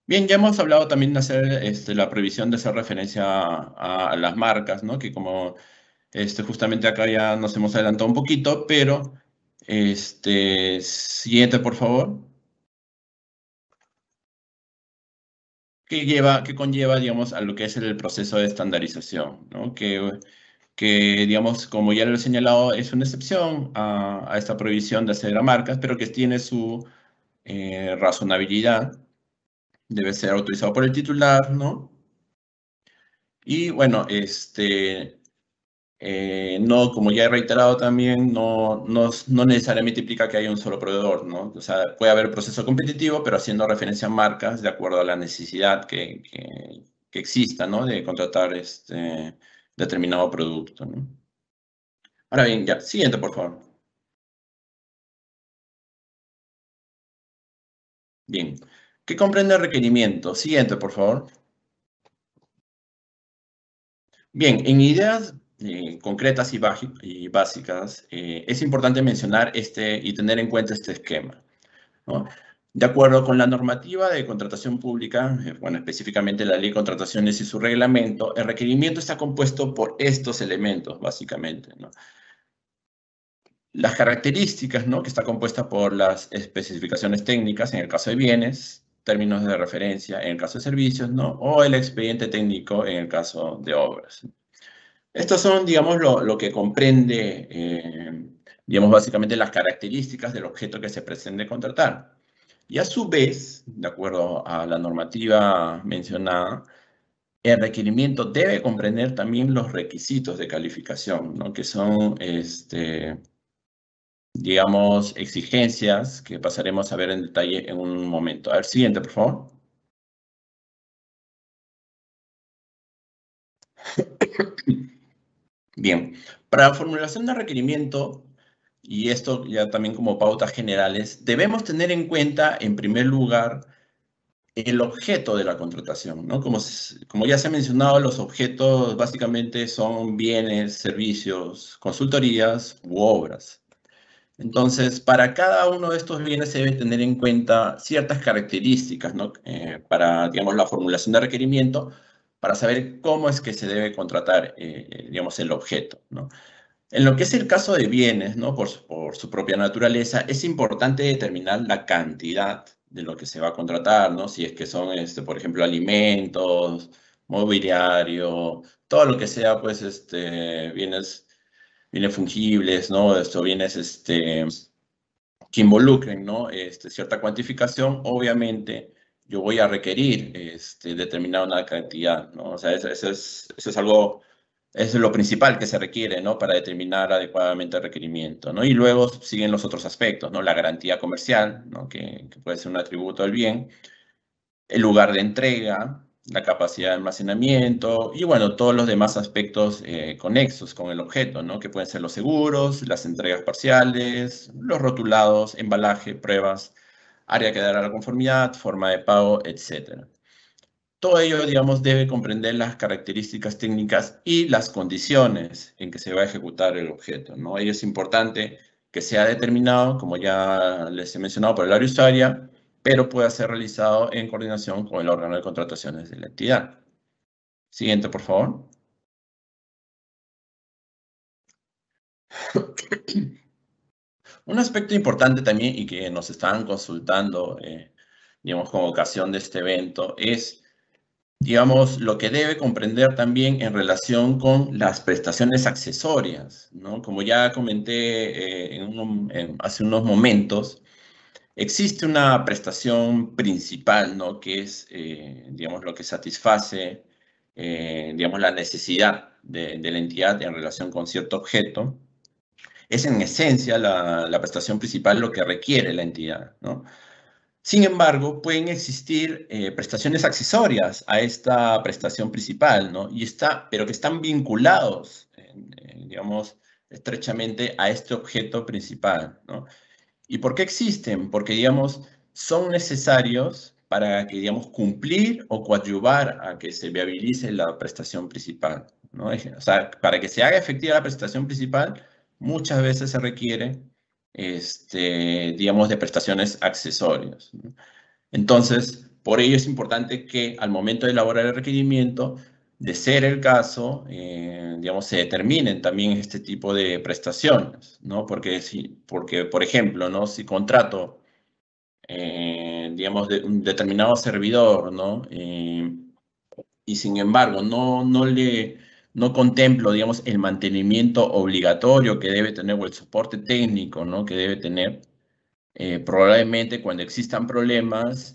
Bien, ya hemos hablado también de hacer la previsión de hacer referencia a las marcas, ¿no?, que como justamente acá ya nos hemos adelantado un poquito, pero siguiente, por favor. Que conlleva, digamos, a lo que es el proceso de estandarización, ¿no? Digamos, como ya lo he señalado, es una excepción a esta prohibición de hacer a marcas, pero que tiene su razonabilidad. Debe ser autorizado por el titular, ¿no? Y bueno, no, como ya he reiterado también, no necesariamente implica que haya un solo proveedor, ¿no? O sea, puede haber proceso competitivo, pero haciendo referencia a marcas de acuerdo a la necesidad que exista, ¿no?, de contratar determinado producto, ¿no? Ahora bien, ya, siguiente, por favor. Bien, ¿qué comprende el requerimiento? Siguiente, por favor. Bien, en ideas concretas y básicas, es importante mencionar y tener en cuenta este esquema, ¿no? De acuerdo con la normativa de contratación pública, bueno, específicamente la Ley de Contrataciones y su reglamento, el requerimiento está compuesto por estos elementos, básicamente, ¿no? Las características, ¿no?, que está compuesta por las especificaciones técnicas en el caso de bienes, términos de referencia en el caso de servicios, ¿no?, o el expediente técnico en el caso de obras. Estos son, digamos, lo que comprende digamos, básicamente las características del objeto que se pretende contratar. Y a su vez, de acuerdo a la normativa mencionada, el requerimiento debe comprender también los requisitos de calificación, ¿no? Que son, digamos, exigencias que pasaremos a ver en detalle en un momento. A ver, siguiente, por favor. Bien, para la formulación de requerimiento, y esto ya también como pautas generales, debemos tener en cuenta, en primer lugar, el objeto de la contratación, ¿no? Como ya se ha mencionado, los objetos básicamente son bienes, servicios, consultorías u obras. Entonces, para cada uno de estos bienes se debe tener en cuenta ciertas características, ¿no? Para, digamos, la formulación de requerimiento, para saber cómo es que se debe contratar, digamos, el objeto, ¿no? En lo que es el caso de bienes, ¿no? Por su propia naturaleza, es importante determinar la cantidad de lo que se va a contratar, ¿no? Si es que son, por ejemplo, alimentos, mobiliario, todo lo que sea, pues, bienes fungibles, ¿no? Bienes, que involucren, ¿no? Cierta cuantificación, obviamente yo voy a requerir determinar una cantidad, ¿no? O sea, eso es algo, eso es lo principal que se requiere, ¿no? Para determinar adecuadamente el requerimiento, ¿no? Y luego siguen los otros aspectos, ¿no? La garantía comercial, ¿no? Que puede ser un atributo del bien, el lugar de entrega, la capacidad de almacenamiento y, bueno, todos los demás aspectos conexos con el objeto, ¿no? Que pueden ser los seguros, las entregas parciales, los rotulados, embalaje, pruebas, área que dará la conformidad, forma de pago, etc. Todo ello, digamos, debe comprender las características técnicas y las condiciones en que se va a ejecutar el objeto, ¿no? Ello es importante que sea determinado, como ya les he mencionado, por el área usuaria, pero pueda ser realizado en coordinación con el órgano de contrataciones de la entidad. Siguiente, por favor. Un aspecto importante también y que nos estaban consultando, digamos, con ocasión de este evento, es, digamos, lo que debe comprender también en relación con las prestaciones accesorias, ¿no? Como ya comenté hace unos momentos, existe una prestación principal, ¿no? Que es, digamos, lo que satisface, digamos, la necesidad de la entidad en relación con cierto objeto. Es en esencia la prestación principal lo que requiere la entidad, ¿no? Sin embargo, pueden existir prestaciones accesorias a esta prestación principal, ¿no? Pero que están vinculados, digamos, estrechamente a este objeto principal, ¿no? ¿Y por qué existen? Porque, digamos, son necesarios para que, digamos, cumplir o coadyuvar a que se viabilice la prestación principal, ¿no? O sea, para que se haga efectiva la prestación principal, muchas veces se requiere, digamos, de prestaciones accesorias, ¿no? Entonces, por ello es importante que al momento de elaborar el requerimiento, de ser el caso, digamos, se determinen también este tipo de prestaciones, ¿no? Porque, por ejemplo, ¿no? Si contrato, digamos, de un determinado servidor, ¿no? Y sin embargo, no contemplo, digamos, el mantenimiento obligatorio que debe tener o el soporte técnico, ¿no? Que debe tener, probablemente cuando existan problemas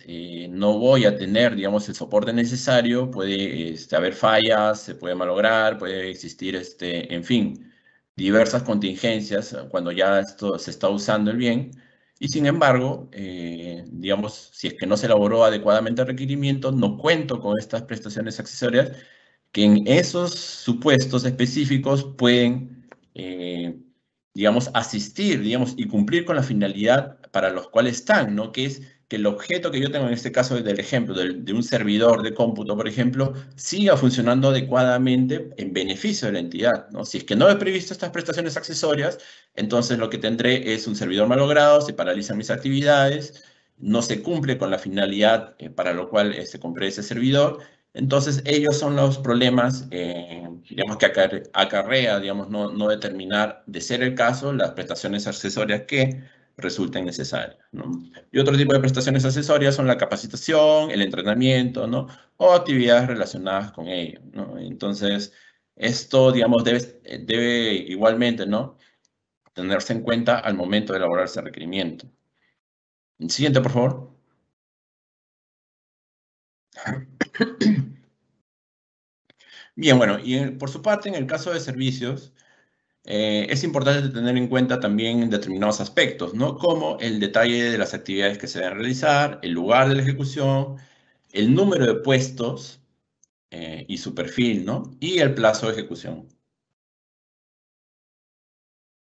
no voy a tener, digamos, el soporte necesario, puede haber fallas, se puede malograr, puede existir, en fin, diversas contingencias cuando ya esto se está usando el bien. Y sin embargo, digamos, si es que no se elaboró adecuadamente el requerimiento, no cuento con estas prestaciones accesorias que en esos supuestos específicos pueden, digamos, asistir, digamos, y cumplir con la finalidad para los cuales están, ¿no? Que es que el objeto que yo tengo en este caso del ejemplo, de un servidor de cómputo, por ejemplo, siga funcionando adecuadamente en beneficio de la entidad, ¿no? Si es que no he previsto estas prestaciones accesorias, entonces lo que tendré es un servidor malogrado, se paralizan mis actividades, no se cumple con la finalidad para lo cual se compré ese servidor. Entonces, ellos son los problemas, digamos, que acarrea, digamos, no determinar, de ser el caso, las prestaciones accesorias que resulten necesarias, ¿no? Y otro tipo de prestaciones accesorias son la capacitación, el entrenamiento, ¿no? O actividades relacionadas con ello, ¿no? Entonces, esto, digamos, debe igualmente, ¿no? tenerse en cuenta al momento de elaborar ese requerimiento. Siguiente, por favor. Bien, bueno, y por su parte, en el caso de servicios, es importante tener en cuenta también determinados aspectos, ¿no? Como el detalle de las actividades que se deben realizar, el lugar de la ejecución, el número de puestos y su perfil, ¿no? Y el plazo de ejecución.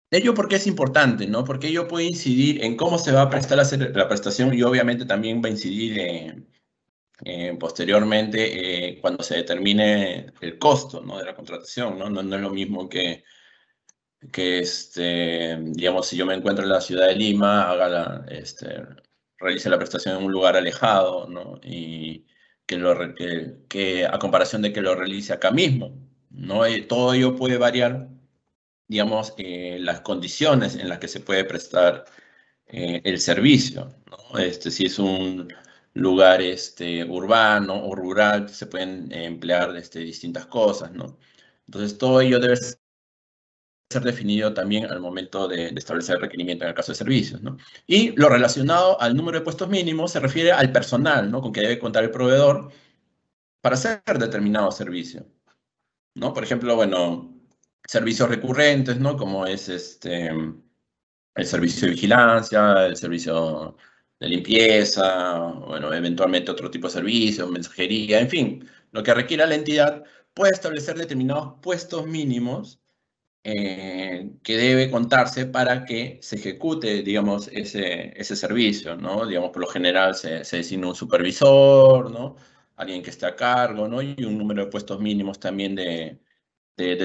Ello porque es importante, ¿no? Porque ello puede incidir en cómo se va a prestar la prestación y obviamente también va a incidir posteriormente cuando se determine el costo, ¿no? De la contratación, ¿no? No es lo mismo que digamos, si yo me encuentro en la ciudad de Lima, realice la prestación en un lugar alejado, ¿no? Y que a comparación de que lo realice acá mismo, ¿no? Todo ello puede variar, digamos, las condiciones en las que se puede prestar el servicio, ¿no? Si es un lugar urbano o rural, se pueden emplear distintas cosas, ¿no? Entonces, todo ello debe ser definido también al momento de establecer el requerimiento en el caso de servicios, ¿no? Y lo relacionado al número de puestos mínimos se refiere al personal, ¿no? Con que debe contar el proveedor para hacer determinado servicio, ¿no? Por ejemplo, bueno, servicios recurrentes, ¿no? Como es el servicio de vigilancia, el servicio de limpieza, bueno, eventualmente otro tipo de servicios, mensajería, en fin, lo que requiera la entidad puede establecer determinados puestos mínimos que debe contarse para que se ejecute, digamos, ese servicio, ¿no? Digamos, por lo general se designa un supervisor, ¿no? Alguien que esté a cargo, ¿no? Y un número de puestos mínimos también de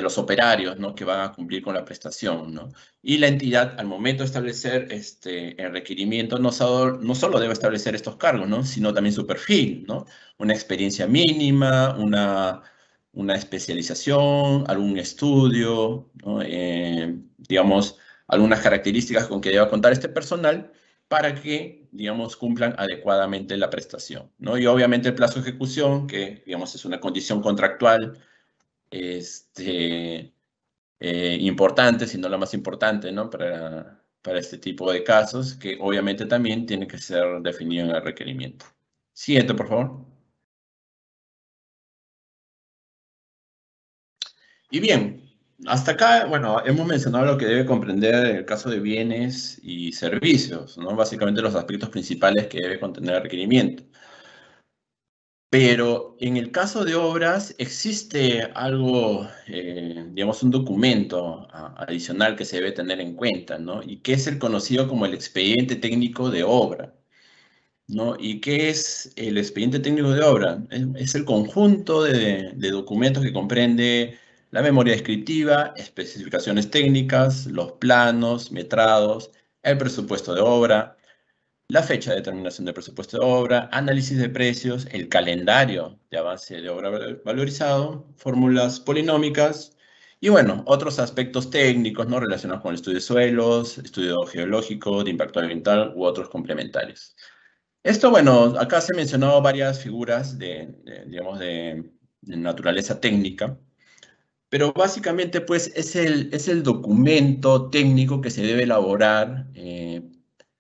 los operarios, ¿no? Que van a cumplir con la prestación, ¿no? Y la entidad, al momento de establecer el requerimiento, no solo debe establecer estos cargos, ¿no? Sino también su perfil, ¿no? Una experiencia mínima, una especialización, algún estudio, ¿no? Digamos, algunas características con que deba contar este personal para que, digamos, cumplan adecuadamente la prestación, ¿no? Y obviamente el plazo de ejecución, que, digamos, es una condición contractual importante, si no la más importante, ¿no? Para este tipo de casos, que obviamente también tiene que ser definido en el requerimiento. Siguiente, por favor. Y bien, hasta acá, bueno, hemos mencionado lo que debe comprender el caso de bienes y servicios, ¿no? Básicamente los aspectos principales que debe contener el requerimiento. Pero en el caso de obras existe algo, digamos, un documento adicional que se debe tener en cuenta, ¿no? Y que es el conocido como el expediente técnico de obra, ¿no? ¿Y qué es el expediente técnico de obra? Es el conjunto de documentos que comprende la memoria descriptiva, especificaciones técnicas, los planos, metrados, el presupuesto de obra, la fecha de determinación del presupuesto de obra, análisis de precios, el calendario de avance de obra valorizado, fórmulas polinómicas y, bueno, otros aspectos técnicos, ¿no? Relacionados con el estudio de suelos, estudio geológico, de impacto ambiental u otros complementarios. Esto, bueno, acá se han mencionado varias figuras digamos, de naturaleza técnica, pero básicamente, pues, es el documento técnico que se debe elaborar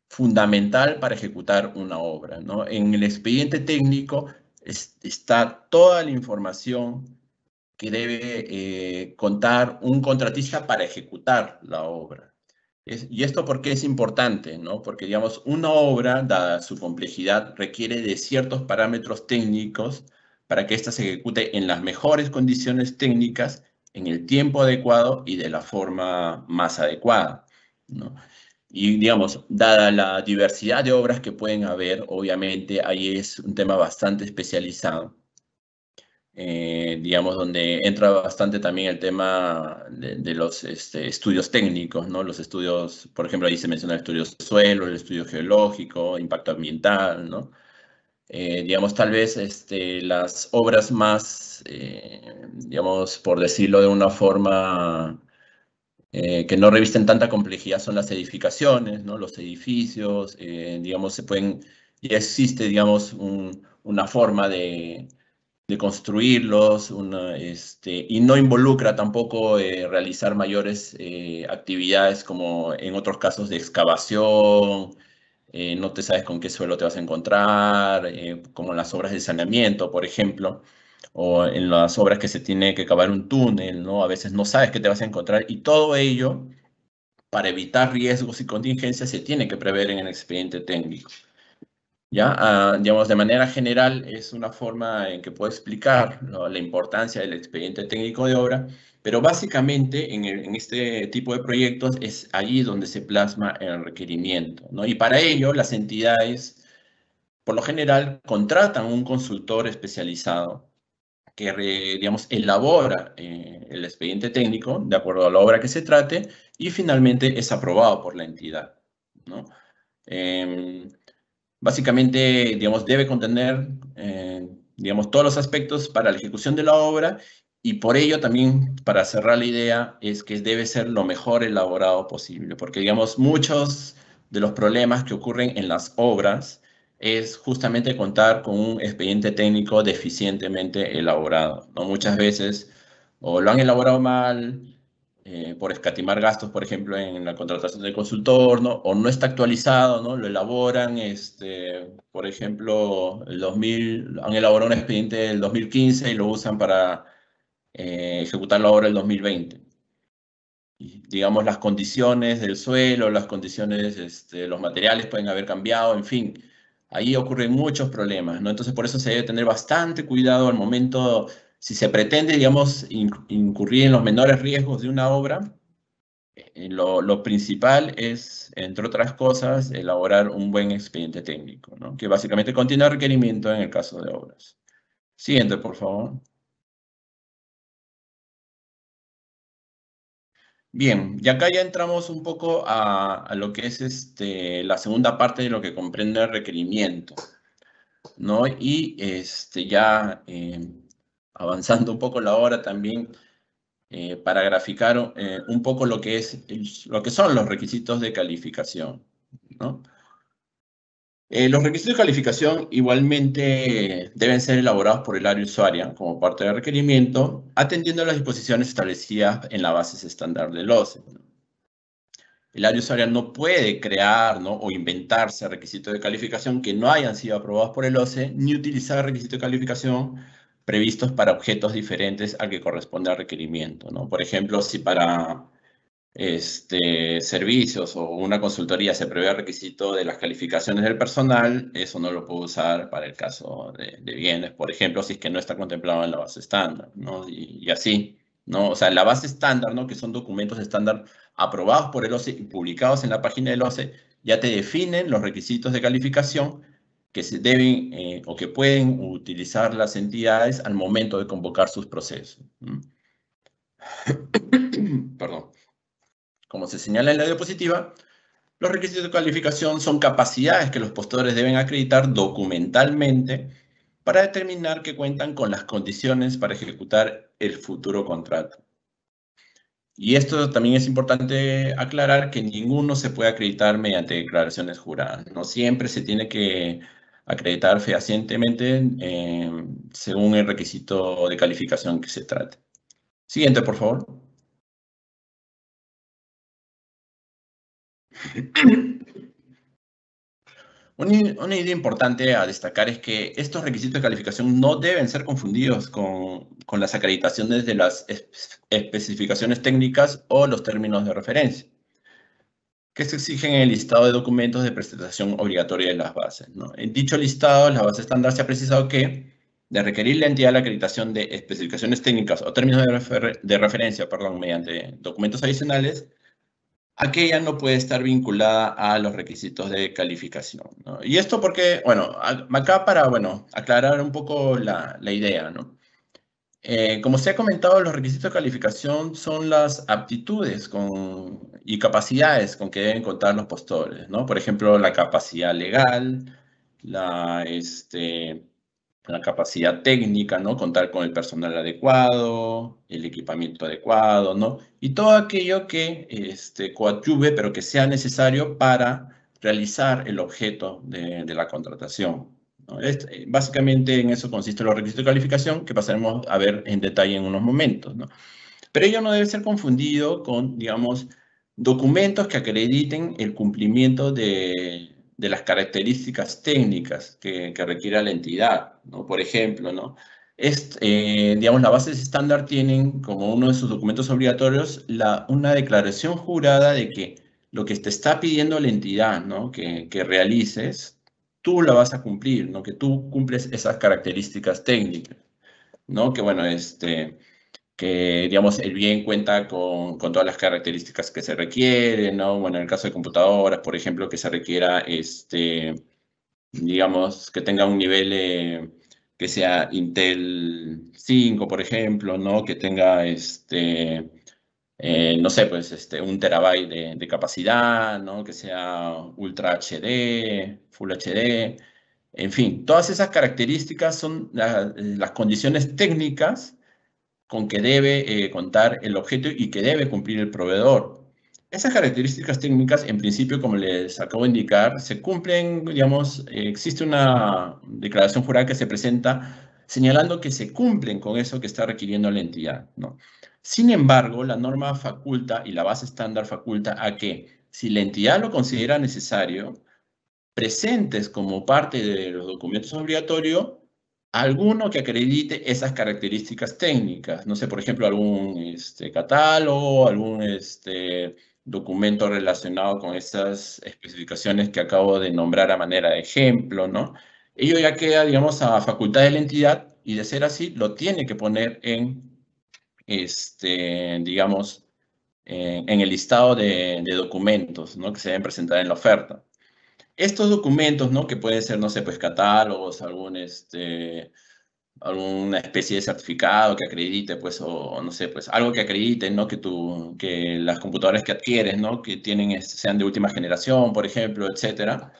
fundamental para ejecutar una obra, ¿no? En el expediente técnico está toda la información que debe contar un contratista para ejecutar la obra. Y esto porque es importante, ¿no? Porque, digamos, una obra, dada su complejidad, requiere de ciertos parámetros técnicos para que ésta se ejecute en las mejores condiciones técnicas, en el tiempo adecuado y de la forma más adecuada, ¿no? Y, digamos, dada la diversidad de obras que pueden haber, obviamente ahí es un tema bastante especializado. Digamos, donde entra bastante también el tema de los estudios técnicos, ¿no? Los estudios, por ejemplo, ahí se menciona el estudio de suelo, el estudio geológico, impacto ambiental, ¿no? Digamos, tal vez las obras más, digamos, por decirlo de una forma que no revisten tanta complejidad son las edificaciones, ¿no? Los edificios, digamos, ya existe, digamos, una forma de construirlos, y no involucra tampoco realizar mayores actividades como en otros casos de excavación, no te sabes con qué suelo te vas a encontrar, como en las obras de saneamiento, por ejemplo, o en las obras que se tiene que cavar un túnel, ¿no? A veces no sabes qué te vas a encontrar y todo ello, para evitar riesgos y contingencias, se tiene que prever en el expediente técnico. ¿Ya? Digamos, de manera general, es una forma en que puedo explicar, ¿no?, la importancia del expediente técnico de obra, pero básicamente en este tipo de proyectos es allí donde se plasma el requerimiento, ¿no? Y para ello, las entidades, por lo general, contratan un consultor especializado que, digamos, elabora el expediente técnico de acuerdo a la obra que se trate y finalmente es aprobado por la entidad, ¿no? Básicamente, digamos, debe contener, digamos, todos los aspectos para la ejecución de la obra y por ello también, para cerrar la idea, es que debe ser lo mejor elaborado posible, porque, digamos, muchos de los problemas que ocurren en las obras es justamente contar con un expediente técnico deficientemente elaborado, ¿no? Muchas veces o lo han elaborado mal, por escatimar gastos, por ejemplo, en la contratación del consultor, ¿no? O no está actualizado, ¿no? Lo elaboran, por ejemplo, han elaborado un expediente del 2015 y lo usan para ejecutar la obra del 2020. Y, digamos, las condiciones del suelo, las condiciones, los materiales pueden haber cambiado, en fin. Ahí ocurren muchos problemas, ¿no? Entonces, por eso se debe tener bastante cuidado al momento, si se pretende, digamos, incurrir en los menores riesgos de una obra. Lo principal es, entre otras cosas, elaborar un buen expediente técnico, ¿no?, que básicamente contiene el requerimiento en el caso de obras. Siguiente, por favor. Bien, y acá ya entramos un poco a lo que es la segunda parte de lo que comprende el requerimiento, ¿no? Y ya avanzando un poco la hora también, para graficar un poco lo que lo que son los requisitos de calificación, ¿no? Los requisitos de calificación igualmente deben ser elaborados por el área usuaria como parte del requerimiento, atendiendo a las disposiciones establecidas en la base estándar del OCE. El área usuaria no puede crear, ¿no?, o inventarse requisitos de calificación que no hayan sido aprobados por el OCE, ni utilizar requisitos de calificación previstos para objetos diferentes al que corresponde al requerimiento, ¿no? Por ejemplo, si para servicios o una consultoría se prevé el requisito de las calificaciones del personal, eso no lo puedo usar para el caso de bienes, por ejemplo, si es que no está contemplado en la base estándar, ¿no? Y así, ¿no? O sea, la base estándar, ¿no?, que son documentos estándar aprobados por el OCE y publicados en la página del OCE, ya te definen los requisitos de calificación que se deben o que pueden utilizar las entidades al momento de convocar sus procesos. Perdón. Como se señala en la diapositiva, los requisitos de calificación son capacidades que los postadores deben acreditar documentalmente para determinar que cuentan con las condiciones para ejecutar el futuro contrato. Y esto también es importante aclarar, que ninguno se puede acreditar mediante declaraciones juradas. No siempre se tiene que acreditar fehacientemente según el requisito de calificación que se trate. Siguiente, por favor. Una idea importante a destacar es que estos requisitos de calificación no deben ser confundidos con las acreditaciones de las especificaciones técnicas o los términos de referencia, que se exigen en el listado de documentos de presentación obligatoria de las bases, ¿no? En dicho listado, la base estándar se ha precisado que, de requerir la entidad la acreditación de especificaciones técnicas o términos de referencia, mediante documentos adicionales, aquella no puede estar vinculada a los requisitos de calificación, ¿no? Y esto porque, bueno, acá para, aclarar un poco la idea, ¿no? Como se ha comentado, los requisitos de calificación son las aptitudes y capacidades con que deben contar los postores, ¿no? Por ejemplo, la capacidad legal, la capacidad técnica, ¿no? Contar con el personal adecuado, el equipamiento adecuado, ¿no? Y todo aquello que coadyuve, pero que sea necesario para realizar el objeto de la contratación, ¿no? Básicamente en eso consisten los requisitos de calificación que pasaremos a ver en detalle en unos momentos, ¿no? Pero ello no debe ser confundido con, digamos, documentos que acrediten el cumplimiento de las características técnicas que requiera la entidad, ¿no? Por ejemplo, ¿no? Digamos, las bases estándar tienen como uno de sus documentos obligatorios una declaración jurada de que lo que te está pidiendo la entidad, ¿no? que realices, tú la vas a cumplir, ¿no? Que tú cumples esas características técnicas, ¿no? Que bueno, que, digamos, el bien cuenta con todas las características que se requieren, ¿no? Bueno, en el caso de computadoras, por ejemplo, que se requiera, digamos, que tenga un nivel que sea Intel 5, por ejemplo, ¿no? Que tenga, no sé, pues, 1 TB de capacidad, ¿no? Que sea Ultra HD, Full HD, en fin, todas esas características son las condiciones técnicas con que debe contar el objeto y que debe cumplir el proveedor. Esas características técnicas, en principio, como les acabo de indicar, se cumplen, digamos, existe una declaración jurada que se presenta señalando que se cumplen con eso que está requiriendo la entidad, ¿no? Sin embargo, la norma faculta y la base estándar faculta a que, si la entidad lo considera necesario, presentes como parte de los documentos obligatorios alguno que acredite esas características técnicas. No sé, por ejemplo, algún catálogo, algún documento relacionado con esas especificaciones que acabo de nombrar a manera de ejemplo, ¿no? Ello ya queda, digamos, a facultad de la entidad y, de ser así, lo tiene que poner digamos, en el listado de documentos, ¿no? Que se deben presentar en la oferta. Estos documentos, ¿no? Que pueden ser, no sé, pues catálogos, alguna especie de certificado que acredite, pues, o no sé, pues, algo que acredite, ¿no? Que las computadoras que adquieres, ¿no? Que sean de última generación, por ejemplo, etcétera.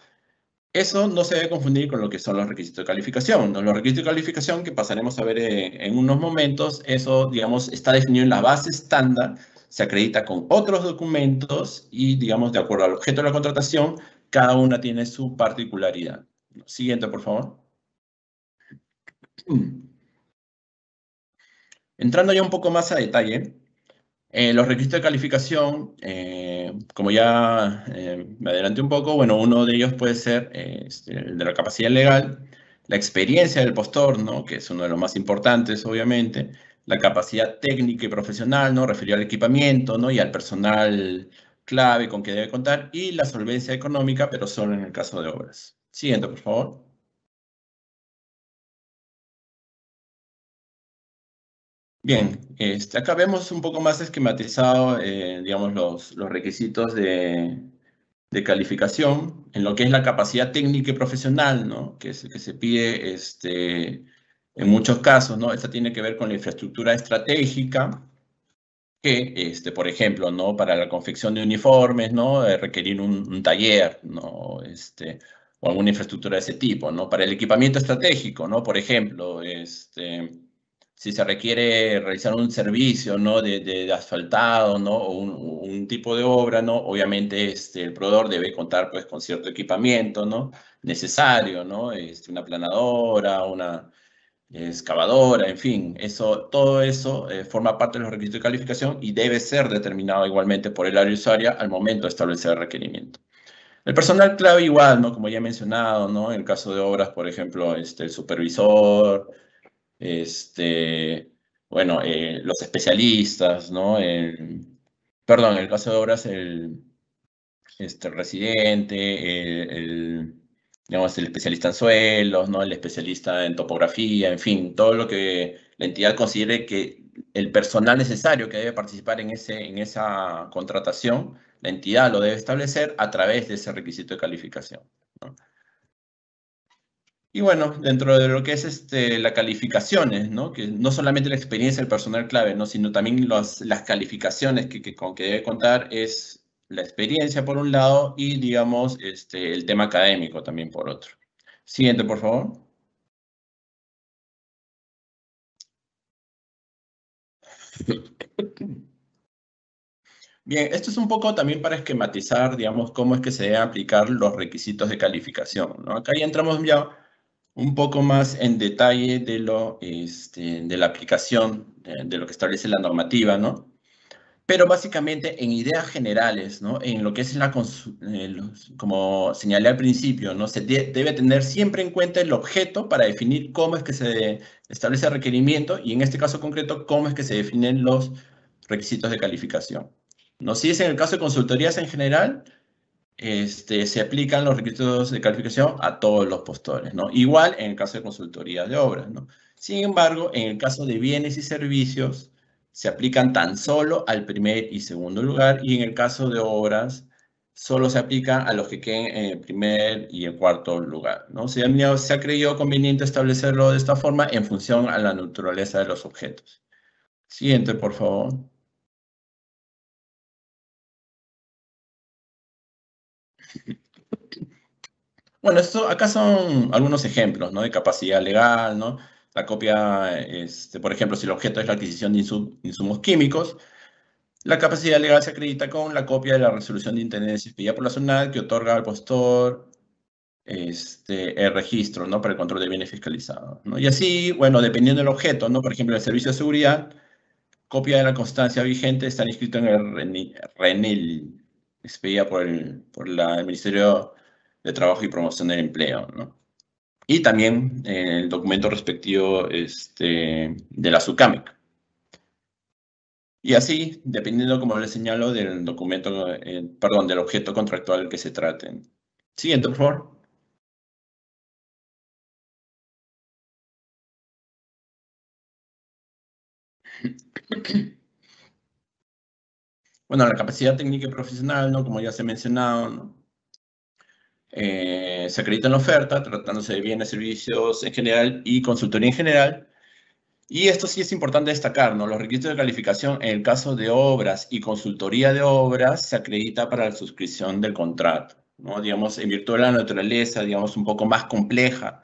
Eso no se debe confundir con lo que son los requisitos de calificación, ¿no? Los requisitos de calificación que pasaremos a ver en unos momentos, eso, digamos, está definido en la base estándar, se acredita con otros documentos y, digamos, de acuerdo al objeto de la contratación, cada una tiene su particularidad. Siguiente, por favor. Entrando ya un poco más a detalle, los requisitos de calificación, como ya me adelanté un poco, bueno, uno de ellos puede ser el de la capacidad legal, la experiencia del postor, ¿no? Que es uno de los más importantes, obviamente, la capacidad técnica y profesional, ¿no? Referido al equipamiento, ¿no? Y al personal clave con que debe contar, y la solvencia económica, pero solo en el caso de obras. Siguiente, por favor. Bien, acá vemos un poco más esquematizado, digamos, los requisitos de calificación en lo que es la capacidad técnica y profesional, ¿no? Que se pide en muchos casos, ¿no? Esta tiene que ver con la infraestructura estratégica, que, por ejemplo, ¿no? Para la confección de uniformes, ¿no? Requerir un taller, ¿no? O alguna infraestructura de ese tipo, ¿no? Para el equipamiento estratégico, ¿no? Por ejemplo, si se requiere realizar un servicio, ¿no? de asfaltado, ¿no? O un tipo de obra, ¿no? Obviamente el proveedor debe contar, pues, con cierto equipamiento, ¿no? Necesario, ¿no? Una planadora, una excavadora, en fin, todo eso forma parte de los requisitos de calificación y debe ser determinado igualmente por el área usuaria al momento de establecer el requerimiento. El personal clave igual, ¿no? Como ya he mencionado, ¿no? En el caso de obras, por ejemplo, el supervisor, bueno, los especialistas, ¿no? Perdón, en el caso de obras, el residente, digamos, el especialista en suelos, ¿no? El especialista en topografía, en fin, todo lo que la entidad considere que el personal necesario que debe participar en esa contratación, la entidad lo debe establecer a través de ese requisito de calificación, ¿no? Y bueno, dentro de lo que es las calificaciones, ¿no? Que no solamente la experiencia del personal clave, ¿no? Sino también las calificaciones con que debe contar es la experiencia por un lado y, digamos, el tema académico también por otro. Siguiente, por favor. Bien, esto es un poco también para esquematizar, digamos, cómo es que se deben aplicar los requisitos de calificación, ¿no? Acá ya entramos ya un poco más en detalle de de la aplicación de lo que establece la normativa, ¿no? Pero básicamente en ideas generales, ¿no? En lo que es como señalé al principio, ¿no? Se debe tener siempre en cuenta el objeto para definir cómo es que se establece el requerimiento y en este caso concreto, cómo es que se definen los requisitos de calificación, ¿no? Si es en el caso de consultorías en general, se aplican los requisitos de calificación a todos los postores, ¿no? Igual en el caso de consultoría de obras, ¿no? Sin embargo, en el caso de bienes y servicios, se aplican tan solo al primer y segundo lugar, y en el caso de obras, solo se aplican a los que queden en el primer y el cuarto lugar, ¿no? Se ha creído conveniente establecerlo de esta forma en función a la naturaleza de los objetos. Siguiente, por favor. Bueno, acá son algunos ejemplos, ¿no? De capacidad legal, ¿no? La copia, por ejemplo, si el objeto es la adquisición de insumos químicos, la capacidad legal se acredita con la copia de la resolución de intendencia expedida por la SUNAT que otorga al postor el registro, ¿no? Para el control de bienes fiscalizados, ¿no? Y así, bueno, dependiendo del objeto, ¿no? Por ejemplo, el servicio de seguridad, copia de la constancia vigente está inscrito en el RENIL, expedida por el Ministerio de Trabajo y Promoción del Empleo, ¿no? Y también el documento respectivo de la SUCAMIC. Y así, dependiendo, como les señalo, del documento, perdón, del objeto contractual que se trate. Siguiente, por favor. Bueno, la capacidad técnica y profesional, ¿no? Como ya se ha mencionado, ¿no? Se acredita en la oferta, tratándose de bienes, servicios en general y consultoría en general. Y esto sí es importante destacar, ¿no? Los requisitos de calificación en el caso de obras y consultoría de obras se acredita para la suscripción del contrato, ¿no? Digamos, en virtud de la naturaleza, digamos, un poco más compleja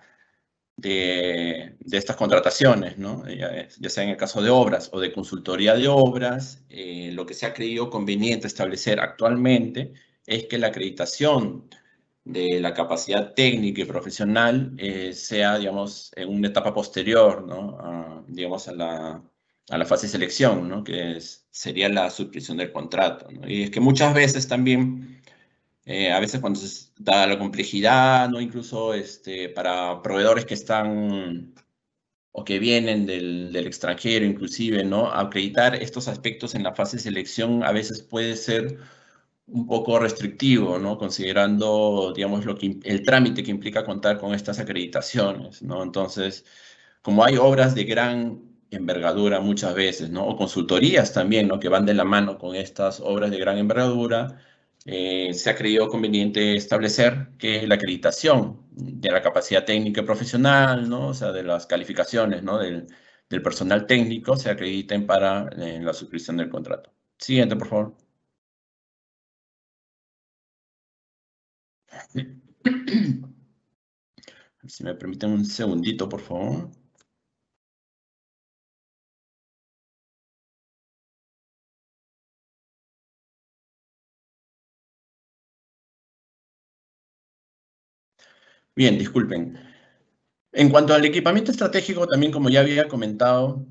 de estas contrataciones, ¿no? Ya sea en el caso de obras o de consultoría de obras, lo que se ha creído conveniente establecer actualmente es que la acreditación de la capacidad técnica y profesional sea, digamos, en una etapa posterior, ¿no? Digamos, a la fase de selección, ¿no? Sería la suscripción del contrato, ¿no? Y es que muchas veces también, a veces cuando se da la complejidad, ¿no? Incluso para proveedores que están o que vienen del extranjero, inclusive, ¿no? Acreditar estos aspectos en la fase de selección a veces puede ser un poco restrictivo, ¿no? Considerando, digamos, el trámite que implica contar con estas acreditaciones, ¿no? Entonces, como hay obras de gran envergadura muchas veces, ¿no? O consultorías también, ¿no? Que van de la mano con estas obras de gran envergadura, se ha creído conveniente establecer que la acreditación de la capacidad técnica y profesional, ¿no? O sea, de las calificaciones, ¿no? Del personal técnico se acrediten para la suscripción del contrato. Siguiente, por favor. Si me permiten un segundito, por favor. Bien, disculpen. En cuanto al equipamiento estratégico, también como ya había comentado,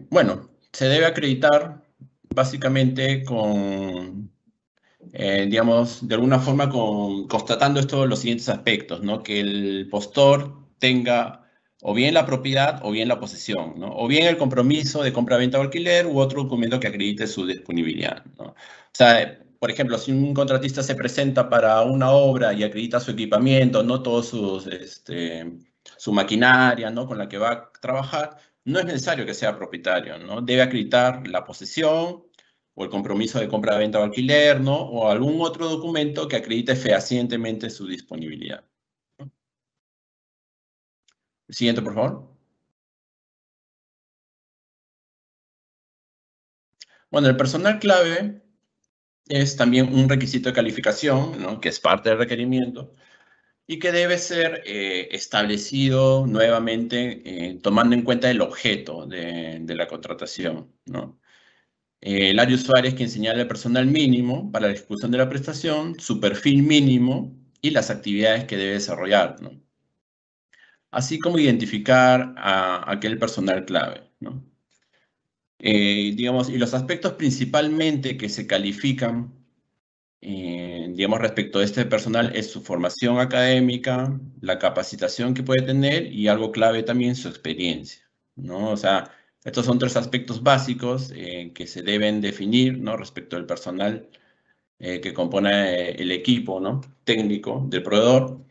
bueno, se debe acreditar básicamente digamos, de alguna forma constatando los siguientes aspectos, ¿no? Que el postor tenga o bien la propiedad o bien la posesión, ¿no? O bien el compromiso de compra, venta o alquiler u otro documento que acredite su disponibilidad, ¿no? O sea, por ejemplo, si un contratista se presenta para una obra y acredita su equipamiento, no todos su maquinaria, ¿no? Con la que va a trabajar, no es necesario que sea propietario, ¿no? Debe acreditar la posesión o el compromiso de compra, venta o alquiler, ¿no? O algún otro documento que acredite fehacientemente su disponibilidad. El siguiente, por favor. Bueno, el personal clave es también un requisito de calificación, ¿no? Que es parte del requerimiento y que debe ser establecido nuevamente tomando en cuenta el objeto de la contratación, ¿no? El área usuario es quien señala el personal mínimo para la ejecución de la prestación, su perfil mínimo y las actividades que debe desarrollar, ¿no? Así como identificar a aquel personal clave, ¿no? Digamos, y los aspectos principalmente que se califican, digamos, respecto a este personal es su formación académica, la capacitación que puede tener y algo clave también su experiencia, ¿no? O sea, estos son tres aspectos básicos que se deben definir, ¿no? Respecto al personal que compone el equipo, ¿no? Técnico del proveedor.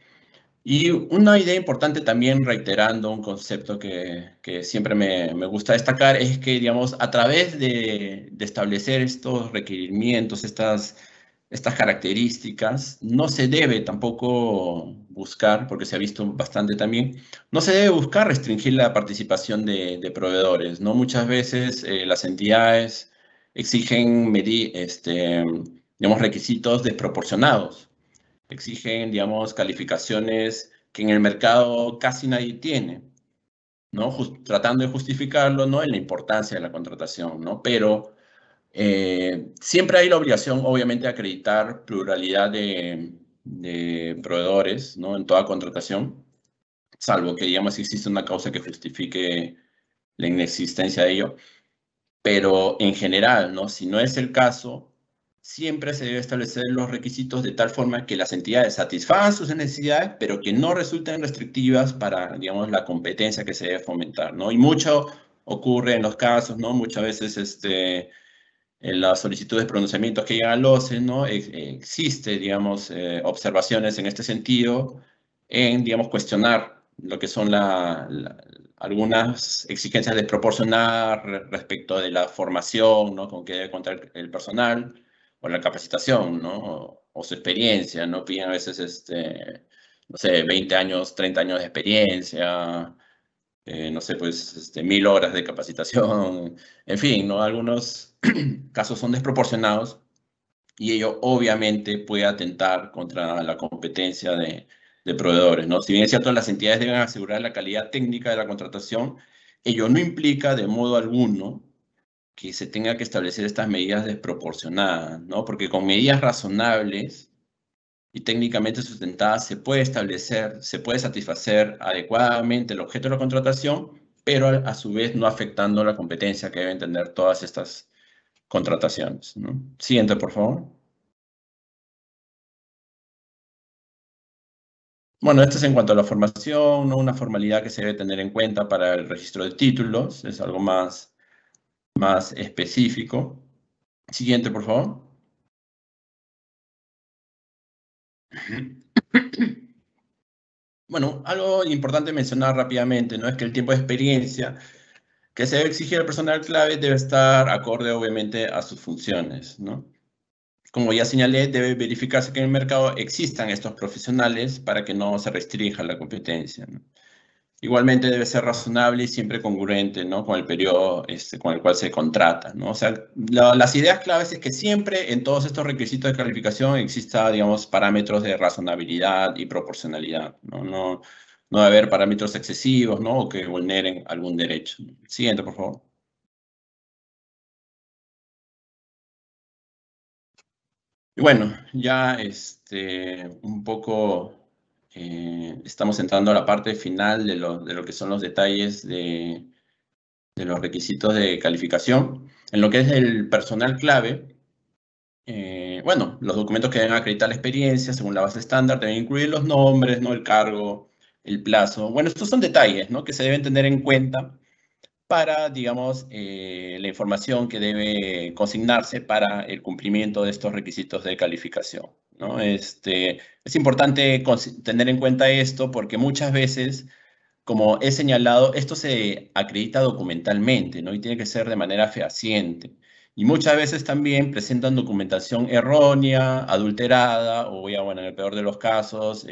Y una idea importante también, reiterando un concepto que siempre me gusta destacar, es que, digamos, a través de establecer estos requerimientos, estas características, no se debe tampoco buscar, porque se ha visto bastante también, no se debe buscar restringir la participación de proveedores, ¿no? Muchas veces las entidades exigen digamos, requisitos desproporcionados, exigen, digamos, calificaciones que en el mercado casi nadie tiene, ¿no? Tratando de justificarlo, ¿no? En la importancia de la contratación, ¿no? Pero siempre hay la obligación, obviamente, de acreditar pluralidad de proveedores, ¿no? En toda contratación, salvo que, digamos, existe una causa que justifique la inexistencia de ello. Pero en general, ¿no? Si no es el caso, siempre se debe establecer los requisitos de tal forma que las entidades satisfagan sus necesidades, pero que no resulten restrictivas para, digamos, la competencia que se debe fomentar, ¿no? Y mucho ocurre en los casos, ¿no? Muchas veces en las solicitudes de pronunciamientos que llegan al OCE, ¿no? Existe, digamos, observaciones en este sentido, en, digamos, cuestionar lo que son algunas exigencias desproporcionadas respecto de la formación, ¿no? Con que debe contar el personal, o la capacitación, ¿no? O su experiencia, ¿no? Piden a veces, no sé, 20 años, 30 años de experiencia, no sé, pues 1000 horas de capacitación, en fin, ¿no? Algunos casos son desproporcionados y ello obviamente puede atentar contra la competencia de proveedores, ¿no? Si bien es cierto, las entidades deben asegurar la calidad técnica de la contratación, ello no implica de modo alguno que se tenga que establecer estas medidas desproporcionadas, ¿no? Porque con medidas razonables y técnicamente sustentadas se puede establecer, se puede satisfacer adecuadamente el objeto de la contratación, pero a su vez no afectando la competencia que deben tener todas estas contrataciones, ¿no? Siguiente, por favor. Bueno, esto es en cuanto a la formación, ¿no? Una formalidad que se debe tener en cuenta para el registro de títulos, es algo más específico. Siguiente, por favor. Bueno, algo importante mencionar rápidamente, ¿no? Es que el tiempo de experiencia que se debe exigir al personal clave debe estar acorde, obviamente, a sus funciones, ¿no? Como ya señalé, debe verificarse que en el mercado existan estos profesionales para que no se restrinja la competencia, ¿no? Igualmente debe ser razonable y siempre congruente, ¿no? Con el periodo con el cual se contrata, ¿no? O sea, las ideas claves es que siempre en todos estos requisitos de calificación exista, digamos, parámetros de razonabilidad y proporcionalidad, ¿no? No debe haber parámetros excesivos, ¿no? O que vulneren algún derecho. Siguiente, por favor. Y bueno, ya un poco estamos entrando a la parte final de lo que son los detalles de los requisitos de calificación. En lo que es el personal clave, bueno, los documentos que deben acreditar la experiencia según la base estándar deben incluir los nombres, ¿no? El cargo, el plazo. Bueno, estos son detalles, ¿no? Que se deben tener en cuenta para, digamos, la información que debe consignarse para el cumplimiento de estos requisitos de calificación, ¿no? Es importante tener en cuenta esto porque muchas veces, como he señalado, esto se acredita documentalmente, ¿no? Y tiene que ser de manera fehaciente. Y muchas veces también presentan documentación errónea, adulterada, o ya, bueno, en el peor de los casos,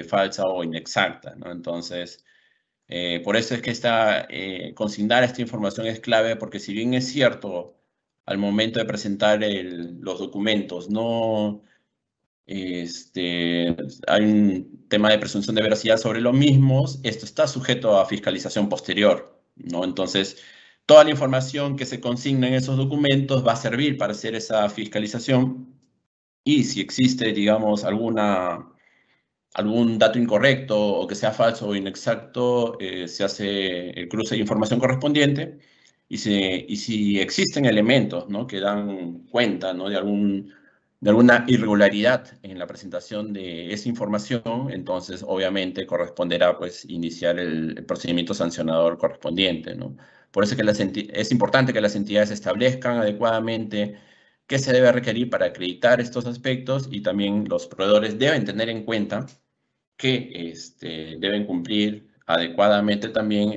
falsa o inexacta, ¿no? Entonces, por eso es que consignar esta información es clave, porque si bien es cierto, al momento de presentar los documentos, no hay un tema de presunción de veracidad sobre los mismos, esto está sujeto a fiscalización posterior, ¿no? Entonces, toda la información que se consigna en esos documentos va a servir para hacer esa fiscalización y si existe, digamos, alguna algún dato incorrecto o que sea falso o inexacto, se hace el cruce de información correspondiente y si existen elementos, ¿no?, que dan cuenta, ¿no?, de alguna irregularidad en la presentación de esa información, entonces obviamente corresponderá pues iniciar el procedimiento sancionador correspondiente, ¿no? Por eso es importante que las entidades establezcan adecuadamente qué se debe requerir para acreditar estos aspectos, y también los proveedores deben tener en cuenta que deben cumplir adecuadamente también,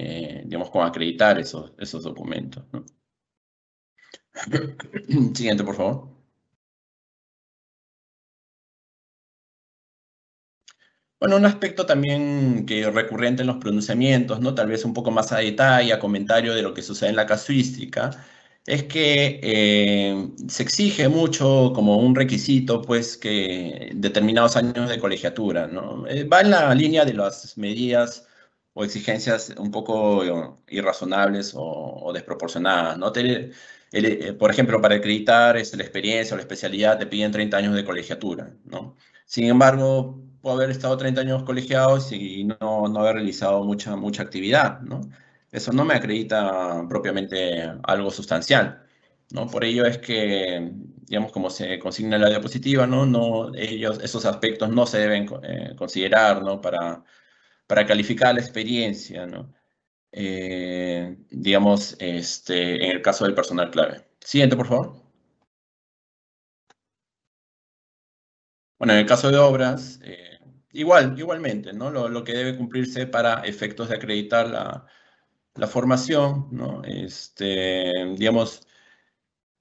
digamos, con acreditar esos documentos, ¿no? Siguiente, por favor. Bueno, un aspecto también que es recurrente en los pronunciamientos, ¿no?, tal vez un poco más a detalle, a comentario de lo que sucede en la casuística, es que se exige mucho como un requisito, pues, que determinados años de colegiatura, ¿no? Va en la línea de las medidas o exigencias un poco irrazonables o desproporcionadas, ¿no? Por ejemplo, para acreditar la experiencia o la especialidad te piden 30 años de colegiatura, ¿no? Sin embargo, puedo haber estado 30 años colegiados y no haber realizado mucha actividad, ¿no? Eso no me acredita propiamente algo sustancial, ¿no? Por ello es que, digamos, como se consigna en la diapositiva, ¿no? Esos aspectos no se deben considerar, ¿no?, para calificar la experiencia, ¿no? Digamos, en el caso del personal clave. Siguiente, por favor. Bueno, en el caso de obras, igualmente, ¿no? Lo que debe cumplirse para efectos de acreditar la formación, ¿no? Digamos,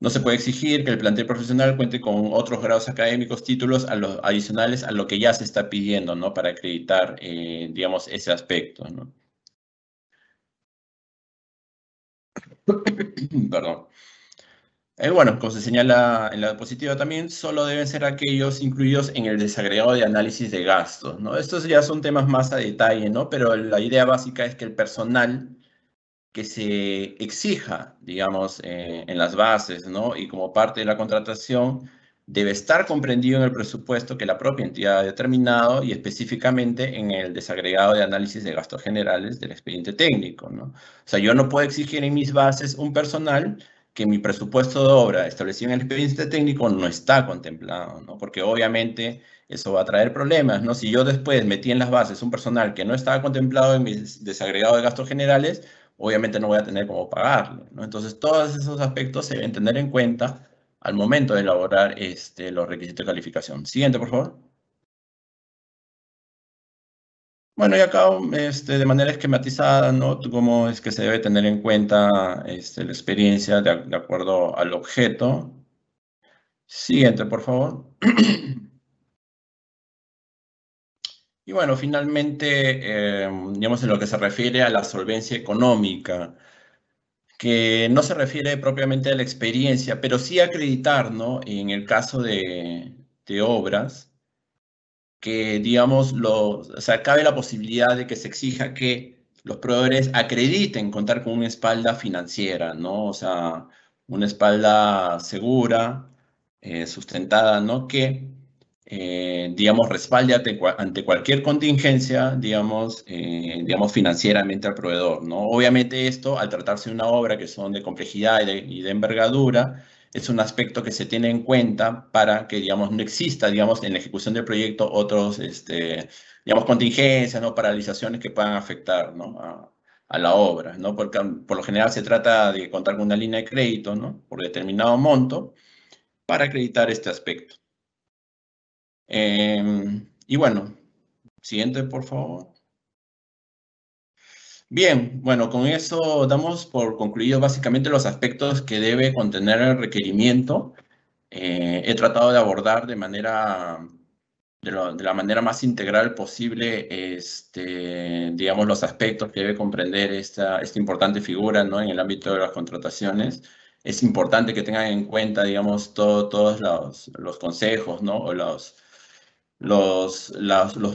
no se puede exigir que el plantel profesional cuente con otros grados académicos, títulos adicionales a lo que ya se está pidiendo, ¿no?, para acreditar, digamos, ese aspecto, ¿no? Perdón. Bueno, como se señala en la diapositiva también, solo deben ser aquellos incluidos en el desagregado de análisis de gastos, ¿no? Estos ya son temas más a detalle, ¿no? Pero la idea básica es que el personal que se exija, digamos, en las bases, ¿no?, y como parte de la contratación, debe estar comprendido en el presupuesto que la propia entidad ha determinado, y específicamente en el desagregado de análisis de gastos generales del expediente técnico, ¿no? O sea, yo no puedo exigir en mis bases un personal que mi presupuesto de obra establecido en el expediente técnico no está contemplado, ¿no? Porque obviamente eso va a traer problemas, ¿no? Si yo después metí en las bases un personal que no estaba contemplado en mi desagregado de gastos generales, obviamente no voy a tener cómo pagarle, ¿no? Entonces, todos esos aspectos se deben tener en cuenta al momento de elaborar los requisitos de calificación. Siguiente, por favor. Bueno, y acá de manera esquematizada, ¿no?, cómo es que se debe tener en cuenta la experiencia de acuerdo al objeto. Siguiente, por favor. Y bueno, finalmente, digamos, en lo que se refiere a la solvencia económica, que no se refiere propiamente a la experiencia, pero sí a acreditar, ¿no?, en el caso de obras, que, digamos, o sea, cabe la posibilidad de que se exija que los proveedores acrediten contar con una espalda financiera, ¿no? O sea, una espalda segura, sustentada, ¿no?, que, digamos, respalde ante cualquier contingencia, digamos, financieramente al proveedor, ¿no? Obviamente esto, al tratarse de una obra que son de complejidad y de envergadura, es un aspecto que se tiene en cuenta para que, digamos, no exista, digamos, en la ejecución del proyecto otros, digamos, contingencias, ¿no?, paralizaciones que puedan afectar, ¿no?, a la obra, ¿no? Porque por lo general se trata de contar con una línea de crédito, ¿no?, por determinado monto, para acreditar este aspecto. Y bueno, siguiente, por favor. Bien, bueno, con eso damos por concluido básicamente los aspectos que debe contener el requerimiento. He tratado de abordar de la manera más integral posible, digamos, los aspectos que debe comprender esta importante figura, ¿no?, en el ámbito de las contrataciones. Es importante que tengan en cuenta, digamos, todos los consejos, ¿no?, o los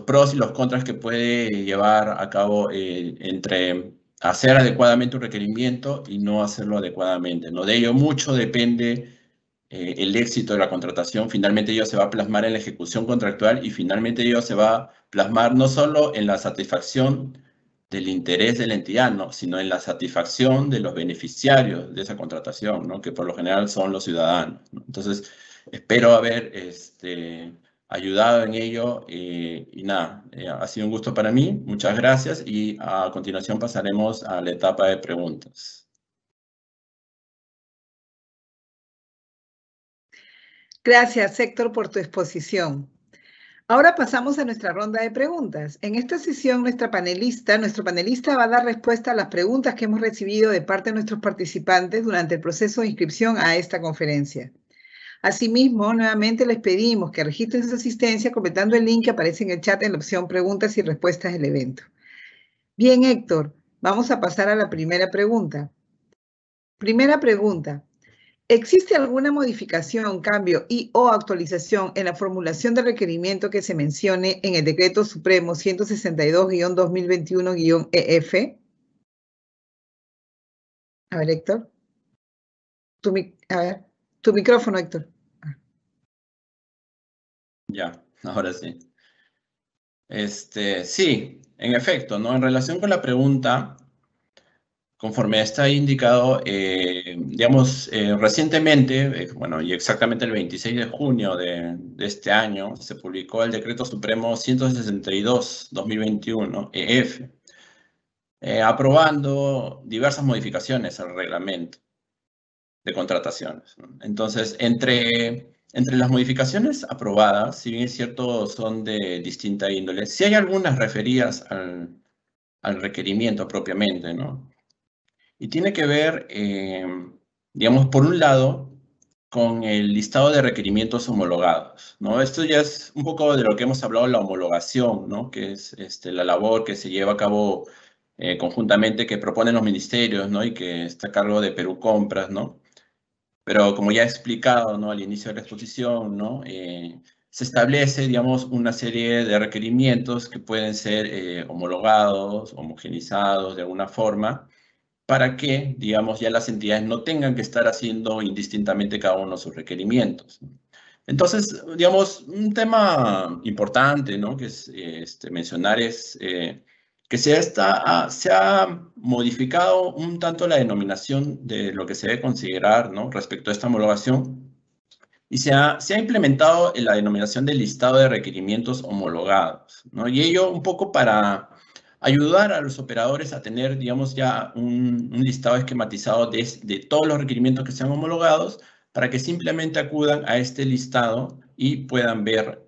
pros y los contras que puede llevar a cabo entre hacer adecuadamente un requerimiento y no hacerlo adecuadamente, ¿no? De ello mucho depende el éxito de la contratación. Finalmente ello se va a plasmar en la ejecución contractual y finalmente ello se va a plasmar no solo en la satisfacción del interés de la entidad, ¿no? Sino en la satisfacción de los beneficiarios de esa contratación, ¿no? Que por lo general son los ciudadanos, ¿no? Entonces, espero haber ayudado en ello y nada, ha sido un gusto para mí, muchas gracias y a continuación pasaremos a la etapa de preguntas. Gracias, Héctor, por tu exposición. Ahora pasamos a nuestra ronda de preguntas. En esta sesión, nuestro panelista va a dar respuesta a las preguntas que hemos recibido de parte de nuestros participantes durante el proceso de inscripción a esta conferencia. Asimismo, nuevamente les pedimos que registren su asistencia completando el link que aparece en el chat en la opción preguntas y respuestas del evento. Bien, Héctor, vamos a pasar a la primera pregunta. Primera pregunta. ¿Existe alguna modificación, cambio o actualización en la formulación de requerimiento que se mencione en el Decreto Supremo 162-2021-EF? A ver, Héctor. Tu micrófono, Héctor. Ya, ahora sí. Sí, en efecto, ¿no? En relación con la pregunta, conforme está indicado, digamos, recientemente, bueno, y exactamente el 26 de junio de este año, se publicó el Decreto Supremo 162-2021, EF, aprobando diversas modificaciones al reglamento de contrataciones, ¿no? Entonces, entre las modificaciones aprobadas, si bien es cierto, son de distinta índole, sí hay algunas referidas al requerimiento propiamente, ¿no? Y tiene que ver, digamos, por un lado, con el listado de requerimientos homologados, ¿no? Esto ya es un poco de lo que hemos hablado, la homologación, ¿no? Que es la labor que se lleva a cabo conjuntamente, que proponen los ministerios, ¿no? Y que está a cargo de Perú Compras, ¿no? Pero como ya he explicado, ¿no? Al inicio de la exposición, ¿no? Se establece, digamos, una serie de requerimientos que pueden ser homologados, homogenizados de alguna forma, para que, digamos, ya las entidades no tengan que estar haciendo indistintamente cada uno de sus requerimientos. Entonces, digamos, un tema importante, ¿no? Que es mencionar es que se ha modificado un tanto la denominación de lo que se debe considerar, ¿no? Respecto a esta homologación, y se ha implementado la denominación del listado de requerimientos homologados, ¿no? Y ello un poco para ayudar a los operadores a tener, digamos, ya un listado esquematizado de todos los requerimientos que sean homologados, para que simplemente acudan a este listado y puedan ver,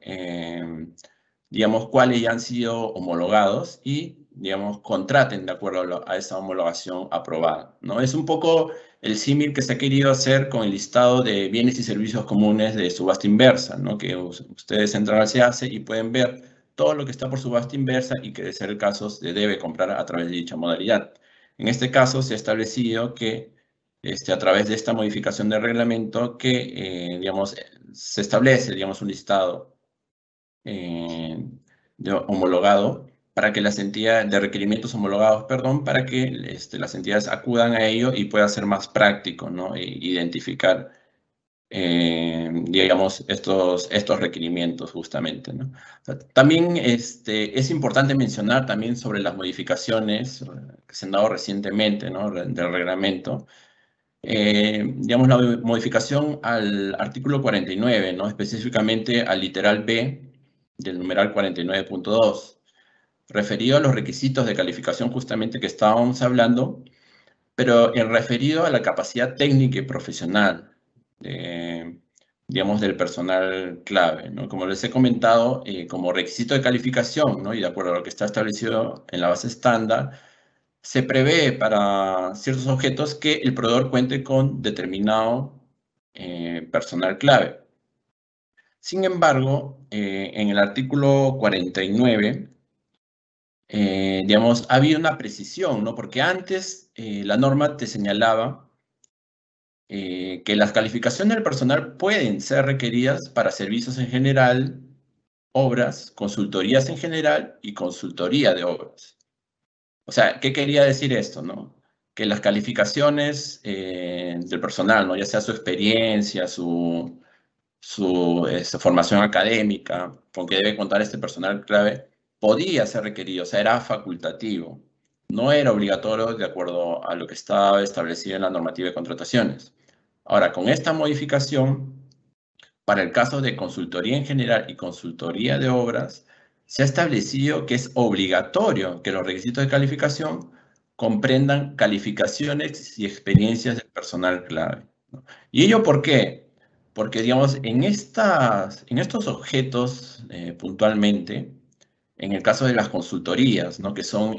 digamos, cuáles ya han sido homologados y, digamos, contraten de acuerdo a esa homologación aprobada, ¿no? Es un poco el símil que se ha querido hacer con el listado de bienes y servicios comunes de subasta inversa, ¿no? Que ustedes entran al SEACE y pueden ver todo lo que está por subasta inversa y que, de ser el caso, se debe comprar a través de dicha modalidad. En este caso, se ha establecido que, a través de esta modificación del reglamento, que, digamos, se establece, digamos, un listado homologado para que las entidades, de requerimientos homologados, perdón, para que las entidades acudan a ello y pueda ser más práctico, ¿no? Identificar, digamos, estos requerimientos justamente, ¿no? O sea, también es importante mencionar también sobre las modificaciones que se han dado recientemente, ¿no? Del reglamento. Digamos, la modificación al artículo 49, ¿no? Específicamente al literal B del numeral 49.2, referido a los requisitos de calificación justamente que estábamos hablando, pero en referido a la capacidad técnica y profesional, digamos, del personal clave, ¿no? Como les he comentado, como requisito de calificación, ¿no? Y de acuerdo a lo que está establecido en la base estándar, se prevé para ciertos objetos que el proveedor cuente con determinado personal clave. Sin embargo, en el artículo 49, digamos, había una precisión, ¿no? Porque antes la norma te señalaba que las calificaciones del personal pueden ser requeridas para servicios en general, obras, consultorías en general y consultoría de obras. O sea, ¿qué quería decir esto, no? Que las calificaciones del personal, ¿no? Ya sea su experiencia, su formación académica, con que debe contar este personal clave, podía ser requerido, o sea, era facultativo. No era obligatorio de acuerdo a lo que estaba establecido en la normativa de contrataciones. Ahora, con esta modificación, para el caso de consultoría en general y consultoría de obras, se ha establecido que es obligatorio que los requisitos de calificación comprendan calificaciones y experiencias del personal clave, ¿no? ¿Y ello por qué? Porque, digamos, en estos objetos puntualmente, en el caso de las consultorías, ¿no? Que son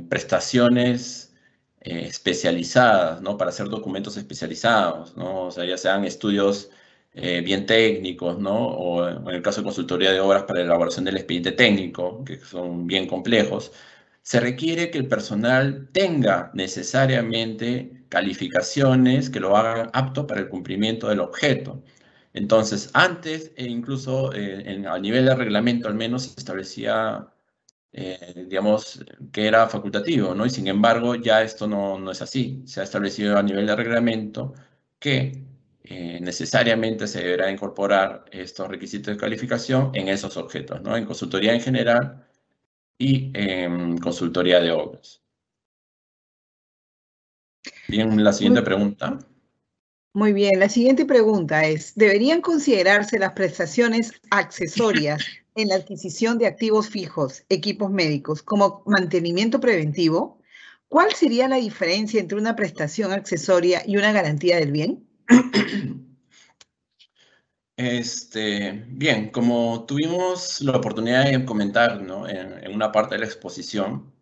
prestaciones especializadas, ¿no? Para hacer documentos especializados, ¿no? O sea, ya sean estudios bien técnicos, ¿no? O en el caso de consultoría de obras para la elaboración del expediente técnico, que son bien complejos, se requiere que el personal tenga necesariamente calificaciones que lo hagan apto para el cumplimiento del objeto. Entonces, antes, incluso a nivel de reglamento al menos, se establecía, digamos, que era facultativo, ¿no? Y sin embargo, ya esto no es así. Se ha establecido a nivel de reglamento que necesariamente se deberá incorporar estos requisitos de calificación en esos objetos, ¿no? En consultoría en general y en consultoría de obras. Bien, la siguiente pregunta. Muy bien, la siguiente pregunta es, ¿deberían considerarse las prestaciones accesorias en la adquisición de activos fijos, equipos médicos, como mantenimiento preventivo? ¿Cuál sería la diferencia entre una prestación accesoria y una garantía del bien? Bien, como tuvimos la oportunidad de comentar, ¿no? en una parte de la exposición,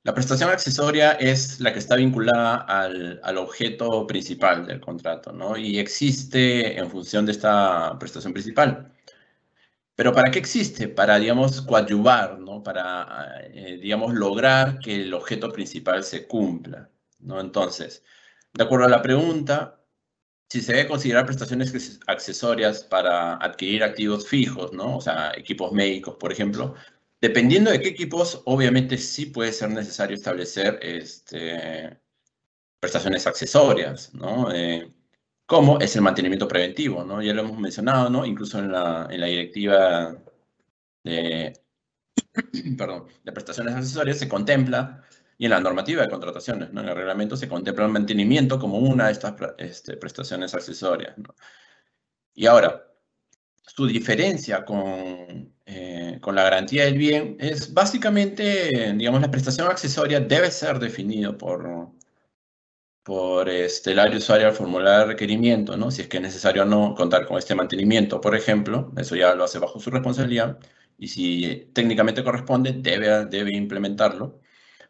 la prestación accesoria es la que está vinculada al objeto principal del contrato, ¿no? Y existe en función de esta prestación principal. ¿Pero para qué existe? Para, digamos, coadyuvar, ¿no? Para, digamos, lograr que el objeto principal se cumpla, ¿no? Entonces, de acuerdo a la pregunta, si se debe considerar prestaciones accesorias para adquirir activos fijos, ¿no? O sea, equipos médicos, por ejemplo. Dependiendo de qué equipos, obviamente sí puede ser necesario establecer prestaciones accesorias, ¿no? Como es el mantenimiento preventivo, ¿no? Ya lo hemos mencionado, ¿no? Incluso en la directiva de, perdón, de prestaciones accesorias se contempla, y en la normativa de contrataciones, ¿no? En el reglamento se contempla el mantenimiento como una de estas prestaciones accesorias, ¿no? Y ahora, su diferencia con la garantía del bien es básicamente, digamos, la prestación accesoria debe ser definido por el área usuario al formular el requerimiento, ¿no? Si es que es necesario o no contar con este mantenimiento, por ejemplo, eso ya lo hace bajo su responsabilidad, y si técnicamente corresponde, debe implementarlo.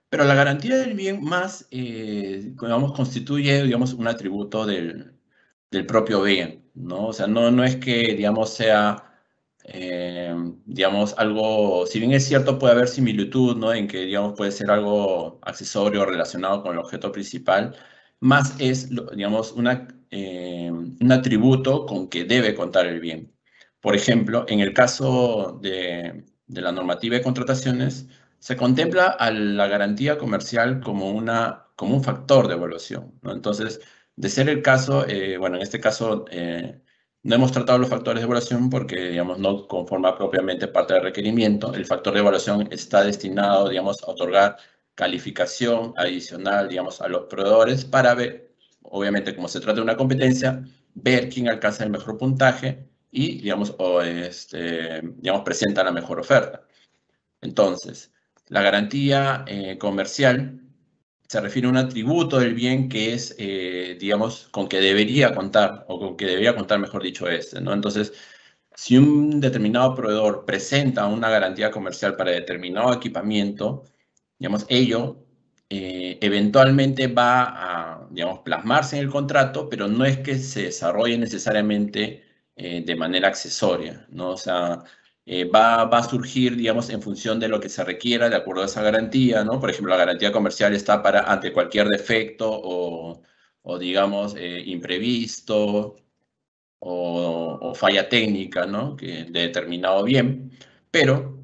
Pero la garantía del bien más, digamos, constituye, digamos, un atributo del propio bien, ¿no? O sea, no es que, digamos, sea, digamos, algo, si bien es cierto, puede haber similitud, ¿no? En que, digamos, puede ser algo accesorio relacionado con el objeto principal, más es, digamos, un atributo con que debe contar el bien. Por ejemplo, en el caso de la normativa de contrataciones, se contempla a la garantía comercial como un factor de evaluación, ¿no? Entonces, de ser el caso, bueno, en este caso no hemos tratado los factores de evaluación porque, digamos, no conforma propiamente parte del requerimiento. El factor de evaluación está destinado, digamos, a otorgar calificación adicional, digamos, a los proveedores para ver, obviamente, como se trata de una competencia, ver quién alcanza el mejor puntaje y, digamos, digamos, presenta la mejor oferta. Entonces, la garantía comercial se refiere a un atributo del bien que es, digamos, con que debería contar, o con que debería contar, mejor dicho, ¿no? Entonces, si un determinado proveedor presenta una garantía comercial para determinado equipamiento, digamos, ello eventualmente va a, digamos, plasmarse en el contrato, pero no es que se desarrolle necesariamente de manera accesoria, ¿no? O sea, va a surgir, digamos, en función de lo que se requiera de acuerdo a esa garantía, ¿no? Por ejemplo, la garantía comercial está ante cualquier defecto o digamos, imprevisto o falla técnica, ¿no? Que de determinado bien, pero,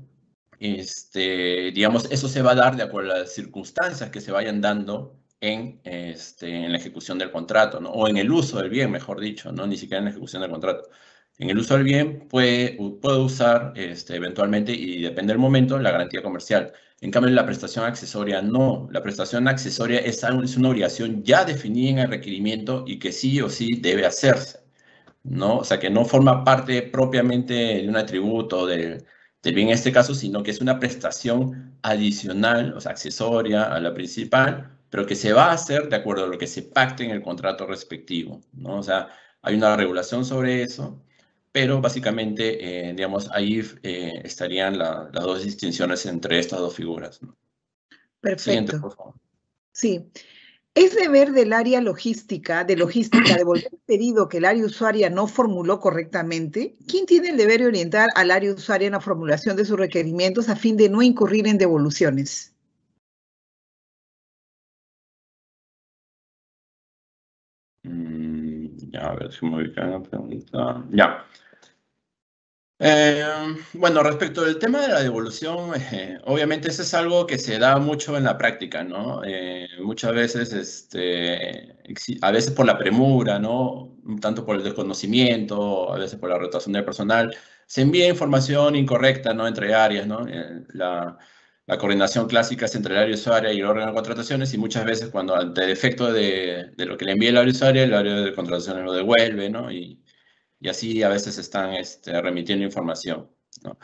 digamos, eso se va a dar de acuerdo a las circunstancias que se vayan dando en la ejecución del contrato, ¿no? O en el uso del bien, mejor dicho, ¿no? Ni siquiera en la ejecución del contrato. En el uso del bien puede usar eventualmente, y depende del momento, la garantía comercial. En cambio, la prestación accesoria no. La prestación accesoria es una obligación ya definida en el requerimiento y que sí o sí debe hacerse, ¿no? O sea, que no forma parte propiamente de un atributo del bien en este caso, sino que es una prestación adicional, o sea, accesoria a la principal, pero que se va a hacer de acuerdo a lo que se pacte en el contrato respectivo, ¿no? O sea, hay una regulación sobre eso, pero básicamente, digamos, ahí estarían las dos distinciones entre estas dos figuras, ¿no? Siguiente, Perfecto. por favor. Sí. ¿Es deber del área logística, devolver el pedido que el área usuaria no formuló correctamente? ¿Quién tiene el deber de orientar al área usuaria en la formulación de sus requerimientos a fin de no incurrir en devoluciones? Ya, a ver si me ubican la pregunta. Ya. Bueno, respecto del tema de la devolución, obviamente eso es algo que se da mucho en la práctica, ¿no? Muchas veces, a veces por la premura, ¿no? Un tanto por el desconocimiento, a veces por la rotación del personal, se envía información incorrecta, ¿no? Entre áreas, ¿no? La coordinación clásica es entre el área usuaria y el órgano de contrataciones, y muchas veces cuando ante defecto de lo que le envía el área usuaria, el área de contrataciones lo devuelve, ¿no? Y así a veces están remitiendo información, ¿no?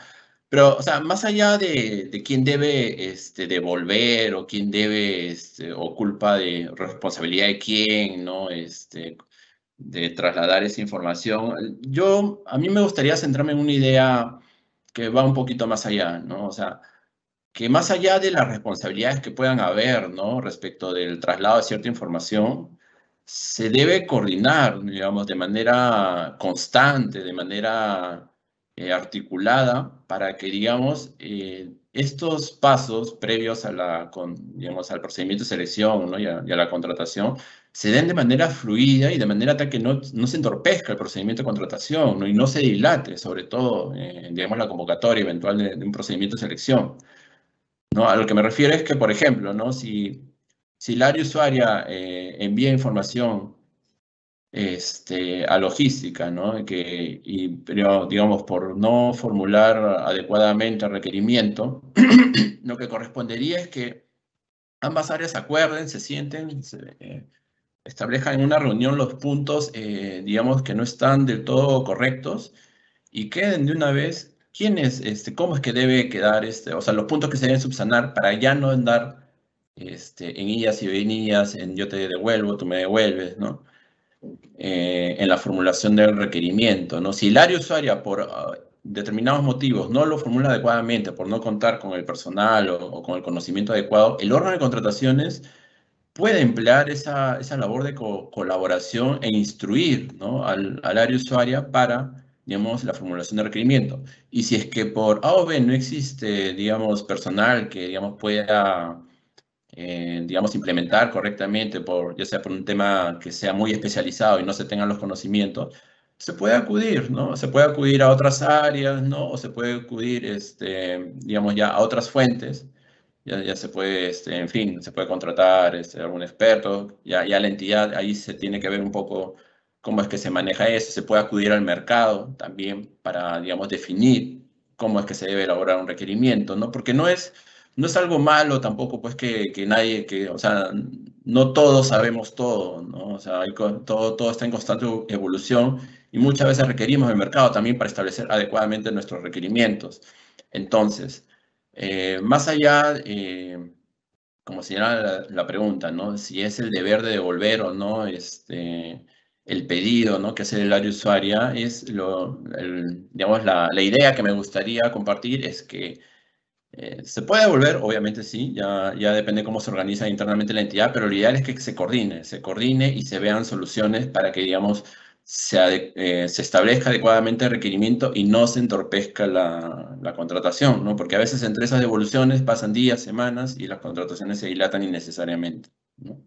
Pero, o sea, más allá de quién debe devolver o quién debe, o culpa de responsabilidad de quién, ¿no? De trasladar esa información, a mí me gustaría centrarme en una idea que va un poquito más allá, ¿no? O sea, que más allá de las responsabilidades que puedan haber, ¿no? Respecto del traslado de cierta información, se debe coordinar, digamos, de manera constante, de manera articulada, para que, digamos, estos pasos previos digamos, al procedimiento de selección, ¿no? y a la contratación, se den de manera fluida y de manera tal que no se entorpezca el procedimiento de contratación, ¿no? Y no se dilate, sobre todo, digamos, la convocatoria eventual de un procedimiento de selección, ¿no? A lo que me refiero es que, por ejemplo, ¿no? Si el área usuaria envía información a logística, ¿no? Pero, digamos, por no formular adecuadamente el requerimiento, lo que correspondería es que ambas áreas se acuerden, se sienten, establezcan en una reunión los puntos, digamos, que no están del todo correctos, y queden de una vez cómo es que debe quedar, o sea, los puntos que se deben subsanar para ya no andar en idas y venidas, en yo te devuelvo, tú me devuelves, ¿no? En la formulación del requerimiento, ¿no? Si el área usuaria por determinados motivos no lo formula adecuadamente, por no contar con el personal o con el conocimiento adecuado, el órgano de contrataciones puede emplear esa labor de colaboración e instruir, ¿no? al área usuaria para, digamos, la formulación de requerimiento. Y si es que por A o B no existe, digamos, personal que, digamos, pueda, digamos, implementar correctamente, ya sea por un tema que sea muy especializado y no se tengan los conocimientos, se puede acudir, ¿no? Se puede acudir a otras áreas, ¿no? O se puede acudir, digamos, ya a otras fuentes. Ya se puede, en fin, se puede contratar algún experto, ya la entidad, ahí se tiene que ver un poco cómo es que se maneja eso, se puede acudir al mercado también para, digamos, definir cómo es que se debe elaborar un requerimiento, ¿no? Porque no es algo malo tampoco, pues, que nadie, o sea, no todos sabemos todo, ¿no? O sea, todo está en constante evolución y muchas veces requerimos el mercado también para establecer adecuadamente nuestros requerimientos. Entonces, más allá, como señala la pregunta, ¿no? Si es el deber de devolver o no el pedido, ¿no? Que hace el área usuaria, digamos, la idea que me gustaría compartir es que se puede devolver, obviamente sí, ya depende cómo se organiza internamente la entidad, pero lo ideal es que se coordine y se vean soluciones para que, digamos, se establezca adecuadamente el requerimiento y no se entorpezca la contratación, ¿no? Porque a veces entre esas devoluciones pasan días, semanas y las contrataciones se dilatan innecesariamente, ¿no?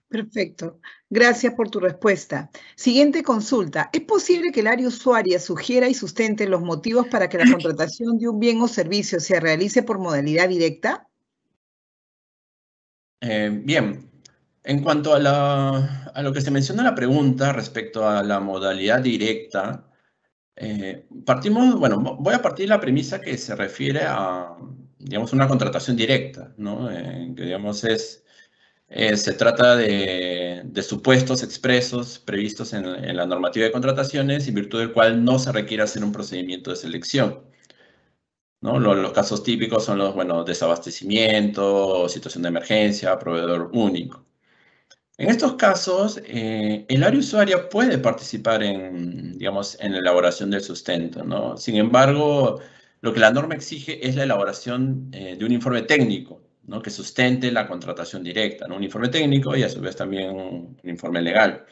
Perfecto. Gracias por tu respuesta. Siguiente consulta. ¿Es posible que el área usuaria sugiera y sustente los motivos para que la contratación de un bien o servicio se realice por modalidad directa? Bien, en cuanto a lo que se menciona en la pregunta respecto a la modalidad directa, Voy a partir de la premisa que se refiere a, digamos, una contratación directa, ¿no? Que, digamos, se trata de supuestos expresos previstos en la normativa de contrataciones, en virtud del cual no se requiere hacer un procedimiento de selección, ¿no? Los casos típicos son los, bueno, desabastecimiento, situación de emergencia, proveedor único. En estos casos, el área usuaria puede participar en, digamos, en la elaboración del sustento, ¿no? Sin embargo, lo que la norma exige es la elaboración de un informe técnico, ¿no? Que sustente la contratación directa, ¿no? Un informe técnico y a su vez también un informe legal.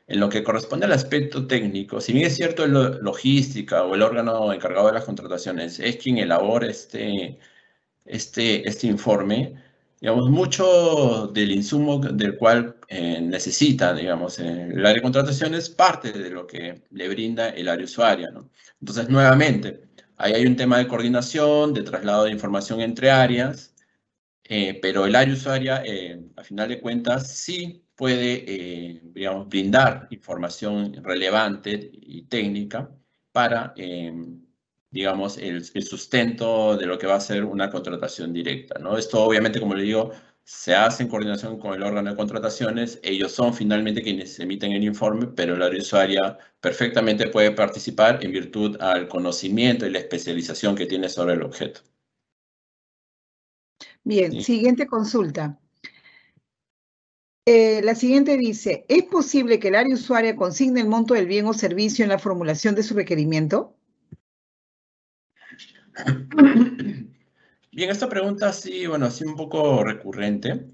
En lo que corresponde al aspecto técnico, si bien es cierto, logística o el órgano encargado de las contrataciones es quien elabora este informe, digamos, mucho del insumo del cual necesita, digamos, el área de contrataciones parte de lo que le brinda el área usuaria, ¿no? Entonces, nuevamente, ahí hay un tema de coordinación, de traslado de información entre áreas, pero el área usuaria, a final de cuentas, sí puede, digamos, brindar información relevante y técnica para, digamos, el sustento de lo que va a ser una contratación directa, ¿no? Esto, obviamente, como le digo, se hace en coordinación con el órgano de contrataciones. Ellos son finalmente quienes emiten el informe, pero el área usuaria perfectamente puede participar en virtud al conocimiento y la especialización que tiene sobre el objeto. Bien, ¿Sí? siguiente consulta. La siguiente dice, ¿es posible que el área usuaria consigne el monto del bien o servicio en la formulación de su requerimiento? Bien, esta pregunta sí, bueno, sí un poco recurrente.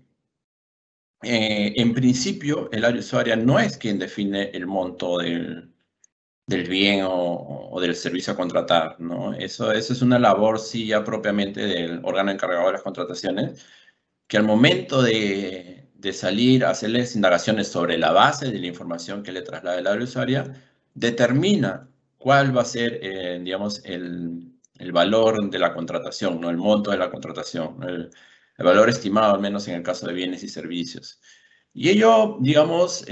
En principio, el área usuaria no es quien define el monto del bien o del servicio a contratar, ¿no? Eso es una labor, sí, ya propiamente del órgano encargado de las contrataciones, que al momento de salir a hacerles indagaciones sobre la base de la información que le traslada el área usuaria, determina cuál va a ser, digamos, el valor de la contratación, ¿no? El monto de la contratación, ¿no? El valor estimado, al menos en el caso de bienes y servicios. Y ello, digamos,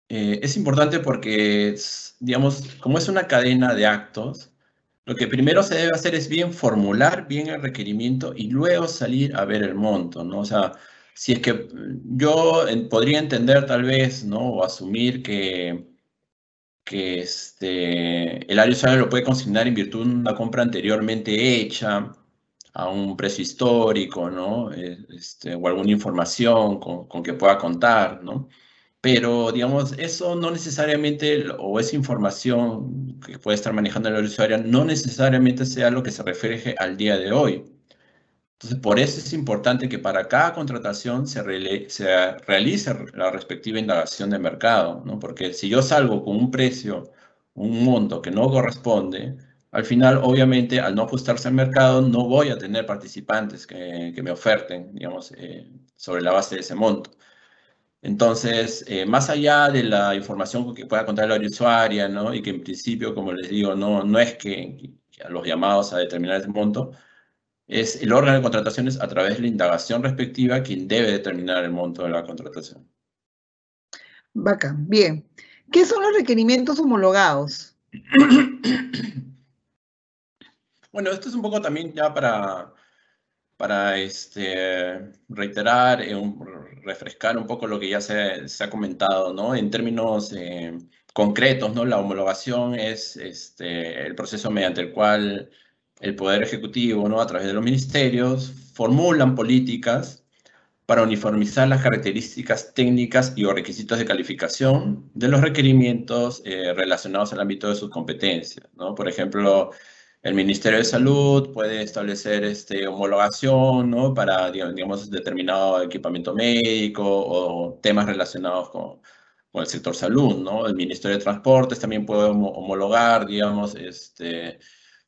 es importante porque, digamos, como es una cadena de actos, lo que primero se debe hacer es bien formular bien el requerimiento y luego salir a ver el monto, ¿no? O sea, si es que yo podría entender tal vez, ¿no? O asumir que el área usuaria lo puede consignar en virtud de una compra anteriormente hecha a un precio histórico, ¿no? O alguna información con que pueda contar, ¿no? Pero, digamos, eso no necesariamente, o esa información que puede estar manejando el usuario, no necesariamente sea lo que se refleje al día de hoy. Entonces, por eso es importante que para cada contratación se realice la respectiva indagación de mercado, ¿no? Porque si yo salgo con un precio, un monto que no corresponde, al final, obviamente, al no ajustarse al mercado, no voy a tener participantes que me oferten, digamos, sobre la base de ese monto. Entonces, más allá de la información que pueda contar la área usuaria, ¿no? Y que en principio, como les digo, no es que a los llamados a determinar ese monto, es el órgano de contrataciones a través de la indagación respectiva quien debe determinar el monto de la contratación. Bacán, bien. ¿Qué son los requerimientos homologados? Bueno, esto es un poco también ya para reiterar, refrescar un poco lo que ya se ha comentado, ¿no? En términos concretos, ¿no? La homologación es el proceso mediante el cual el Poder Ejecutivo, ¿no? A través de los ministerios, formulan políticas para uniformizar las características técnicas y o requisitos de calificación de los requerimientos relacionados al ámbito de sus competencias, ¿no? Por ejemplo, el Ministerio de Salud puede establecer homologación, ¿no? Para, digamos, determinado equipamiento médico o temas relacionados con el sector salud, ¿no? El Ministerio de Transportes también puede homologar, digamos,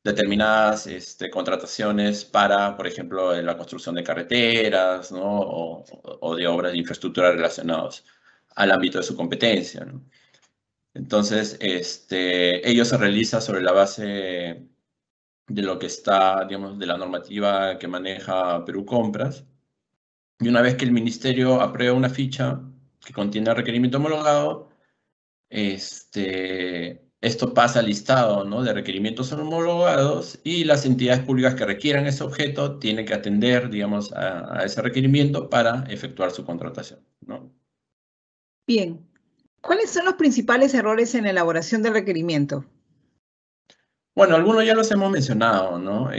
determinadas contrataciones para, por ejemplo, la construcción de carreteras, ¿no? O de obras de infraestructura relacionadas al ámbito de su competencia, ¿no? Entonces, ello se realiza sobre la base de lo que está, digamos, de la normativa que maneja Perú Compras. Y una vez que el ministerio aprueba una ficha que contiene el requerimiento homologado, Esto pasa al listado, ¿no?, de requerimientos homologados y las entidades públicas que requieran ese objeto tienen que atender, digamos, a ese requerimiento para efectuar su contratación, ¿no? Bien. ¿Cuáles son los principales errores en la elaboración del requerimiento? Bueno, algunos ya los hemos mencionado, ¿no?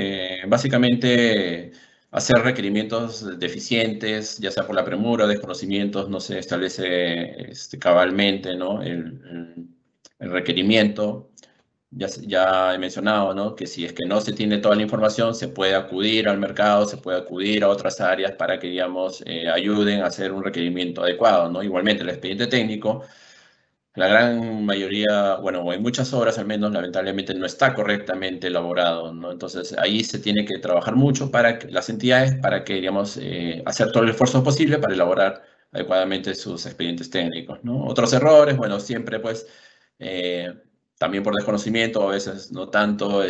Básicamente, hacer requerimientos deficientes, ya sea por la premura o desconocimientos, no se establece cabalmente, ¿no?, el requerimiento. Ya he mencionado, ¿no?, que si es que no se tiene toda la información, se puede acudir al mercado, se puede acudir a otras áreas para que, digamos, ayuden a hacer un requerimiento adecuado, ¿no? Igualmente, el expediente técnico, la gran mayoría, bueno, o en muchas obras al menos, lamentablemente no está correctamente elaborado, ¿no? Entonces, ahí se tiene que trabajar mucho para que las entidades, para que, digamos, hacer todo el esfuerzo posible para elaborar adecuadamente sus expedientes técnicos, ¿no? Otros errores, bueno, siempre, pues, también por desconocimiento, a veces no tanto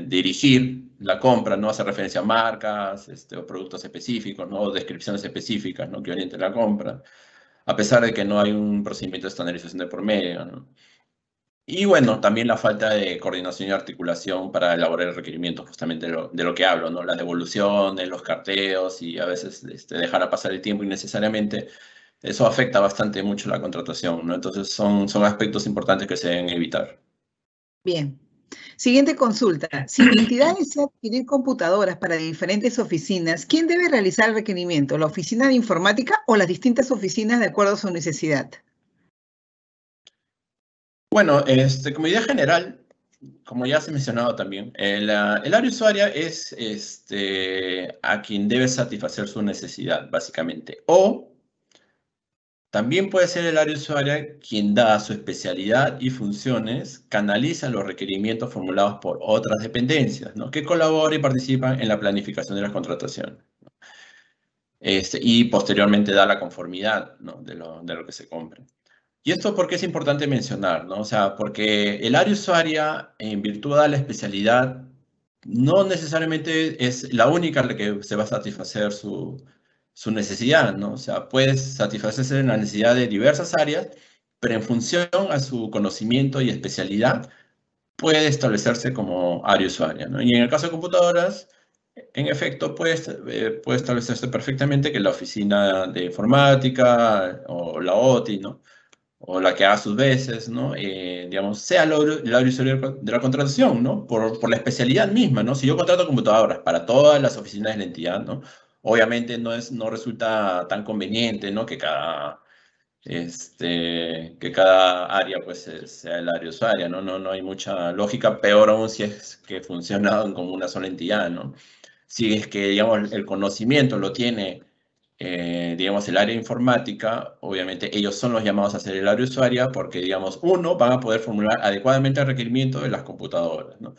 dirigir la compra, ¿no? Hacer referencia a marcas, o productos específicos, ¿no? O descripciones específicas, ¿no?, que orienten la compra, a pesar de que no hay un procedimiento de estandarización de por medio, ¿no? Y bueno, también la falta de coordinación y articulación para elaborar el requerimiento, justamente de lo que hablo, ¿no? Las devoluciones, los carteos y a veces dejar a pasar el tiempo innecesariamente, eso afecta bastante mucho la contratación, ¿no? Entonces son aspectos importantes que se deben evitar. Bien. Siguiente consulta. Si mi entidad desea adquirir computadoras para diferentes oficinas, ¿quién debe realizar el requerimiento? ¿La oficina de informática o las distintas oficinas de acuerdo a su necesidad? Bueno, como idea general, como ya se ha mencionado también, el área usuaria es a quien debe satisfacer su necesidad, básicamente. O también puede ser el área usuaria quien, da su especialidad y funciones, canaliza los requerimientos formulados por otras dependencias, ¿no?, que colaboran y participan en la planificación de las contrataciones. Y posteriormente da la conformidad, ¿no?, de lo que se compre. ¿Y esto por qué es importante mencionar, no? O sea, porque el área usuaria, en virtud de la especialidad, no necesariamente es la única en la que se va a satisfacer su necesidad, ¿no? O sea, puede satisfacerse en la necesidad de diversas áreas, pero en función a su conocimiento y especialidad, puede establecerse como área usuaria, ¿no? Y en el caso de computadoras, en efecto, puede establecerse perfectamente que la oficina de informática o la OTI, ¿no?, o la que haga sus veces, ¿no?, digamos, sea el área usuaria de la contratación, ¿no?, por la especialidad misma, ¿no? Si yo contrato computadoras para todas las oficinas de la entidad, ¿no?, obviamente no resulta tan conveniente, ¿no?, que cada área, pues, sea el área usuaria, ¿no? No hay mucha lógica, peor aún si es que funcionan como una sola entidad, ¿no? Si es que, digamos, el conocimiento lo tiene, digamos, el área informática, obviamente ellos son los llamados a hacer el área usuaria porque, digamos, uno, van a poder formular adecuadamente el requerimiento de las computadoras, ¿no?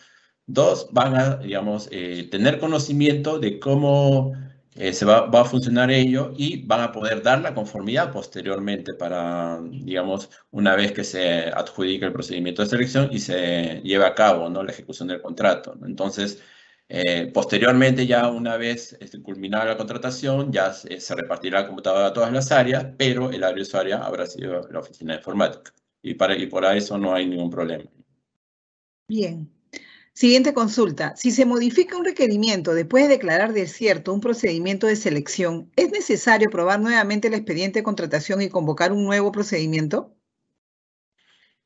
Dos, van a, digamos, tener conocimiento de cómo va a funcionar ello y van a poder dar la conformidad posteriormente para, digamos, una vez que se adjudique el procedimiento de selección y se lleve a cabo, ¿no?, la ejecución del contrato, ¿no? Entonces, posteriormente, ya una vez culminada la contratación, ya se repartirá la computadora a todas las áreas, pero el área usuaria habrá sido la oficina de informática. Y por eso no hay ningún problema. Bien. Siguiente consulta. Si se modifica un requerimiento después de declarar desierto un procedimiento de selección, ¿es necesario probar nuevamente el expediente de contratación y convocar un nuevo procedimiento?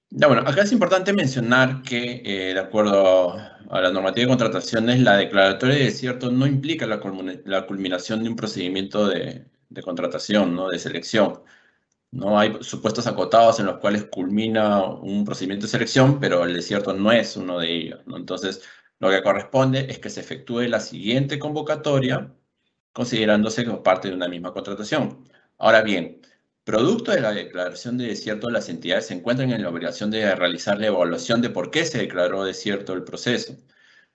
Ya, bueno, acá es importante mencionar que, de acuerdo a la normativa de contrataciones, la declaratoria de desierto no implica la culminación de un procedimiento de contratación, ¿no?, de selección. No hay supuestos acotados en los cuales culmina un procedimiento de selección, pero el desierto no es uno de ellos, ¿no? Entonces, lo que corresponde es que se efectúe la siguiente convocatoria, considerándose como parte de una misma contratación. Ahora bien, producto de la declaración de desierto, las entidades se encuentran en la obligación de realizar la evaluación de por qué se declaró desierto el proceso.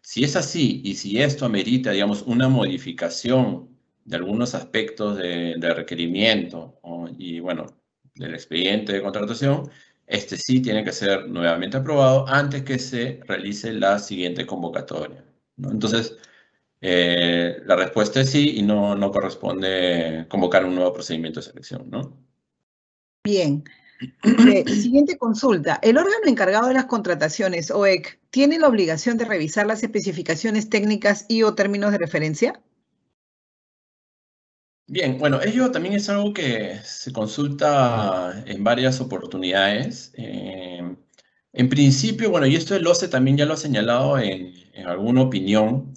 Si es así, y si esto amerita, digamos, una modificación de algunos aspectos de requerimiento, y bueno, del expediente de contratación, este sí tiene que ser nuevamente aprobado antes que se realice la siguiente convocatoria, ¿no? Entonces, la respuesta es sí y no corresponde convocar un nuevo procedimiento de selección, ¿no? Bien. Siguiente consulta. ¿El órgano encargado de las contrataciones, OEC, tiene la obligación de revisar las especificaciones técnicas y o términos de referencia? Bien, bueno, ello también es algo que se consulta en varias oportunidades. En principio, bueno, y esto el OCE también ya lo ha señalado en alguna opinión,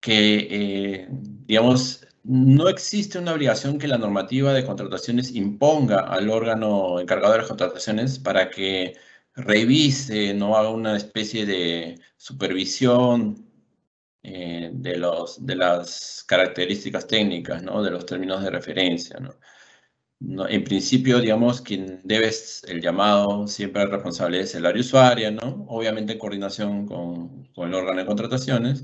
que, digamos, no existe una obligación que la normativa de contrataciones imponga al órgano encargado de las contrataciones para que revise, no haga una especie de supervisión de las características técnicas, ¿no? De los términos de referencia, ¿no? En principio, digamos, quien debe el llamado siempre el responsable es el área usuaria, ¿no? Obviamente en coordinación con el órgano de contrataciones,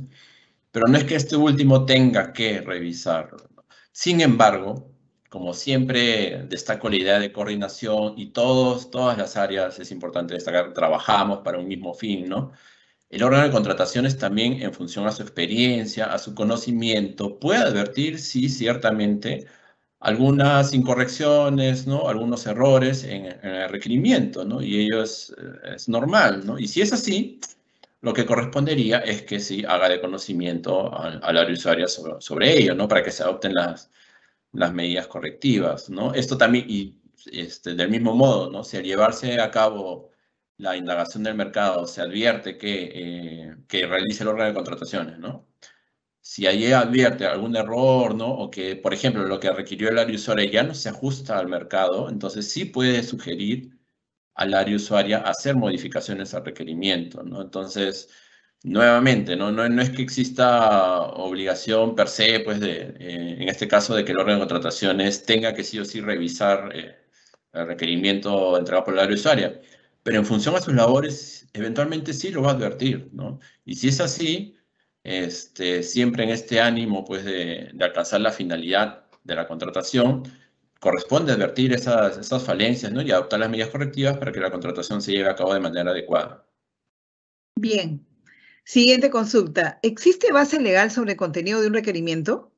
pero no es que este último tenga que revisarlo, ¿no? Sin embargo, como siempre destaco la idea de coordinación y todas las áreas, es importante destacar, trabajamos para un mismo fin, ¿no? El órgano de contrataciones también, en función a su experiencia, a su conocimiento, puede advertir, sí, ciertamente, algunas incorrecciones, ¿no? Algunos errores en el requerimiento, ¿no? Y ello es normal, ¿no? Y si es así, lo que correspondería es que sí haga de conocimiento al área usuaria sobre ello, ¿no? Para que se adopten las medidas correctivas, ¿no? Esto también, y del mismo modo, ¿no? Si al llevarse a cabo la indagación del mercado se advierte que realice el órgano de contrataciones, ¿no? Si allí advierte algún error, ¿no? O que, por ejemplo, lo que requirió el área usuaria ya no se ajusta al mercado, entonces sí puede sugerir al área usuaria hacer modificaciones al requerimiento, ¿no? Entonces, nuevamente, no es que exista obligación per se, pues, en este caso, de que el órgano de contrataciones tenga que sí o sí revisar el requerimiento entregado por el área usuaria, pero en función a sus labores, eventualmente sí lo va a advertir, ¿no? Y si es así, siempre en este ánimo, pues, de alcanzar la finalidad de la contratación, corresponde advertir esas falencias, ¿no? Y adoptar las medidas correctivas para que la contratación se lleve a cabo de manera adecuada. Bien. Siguiente consulta. ¿Existe base legal sobre el contenido de un requerimiento?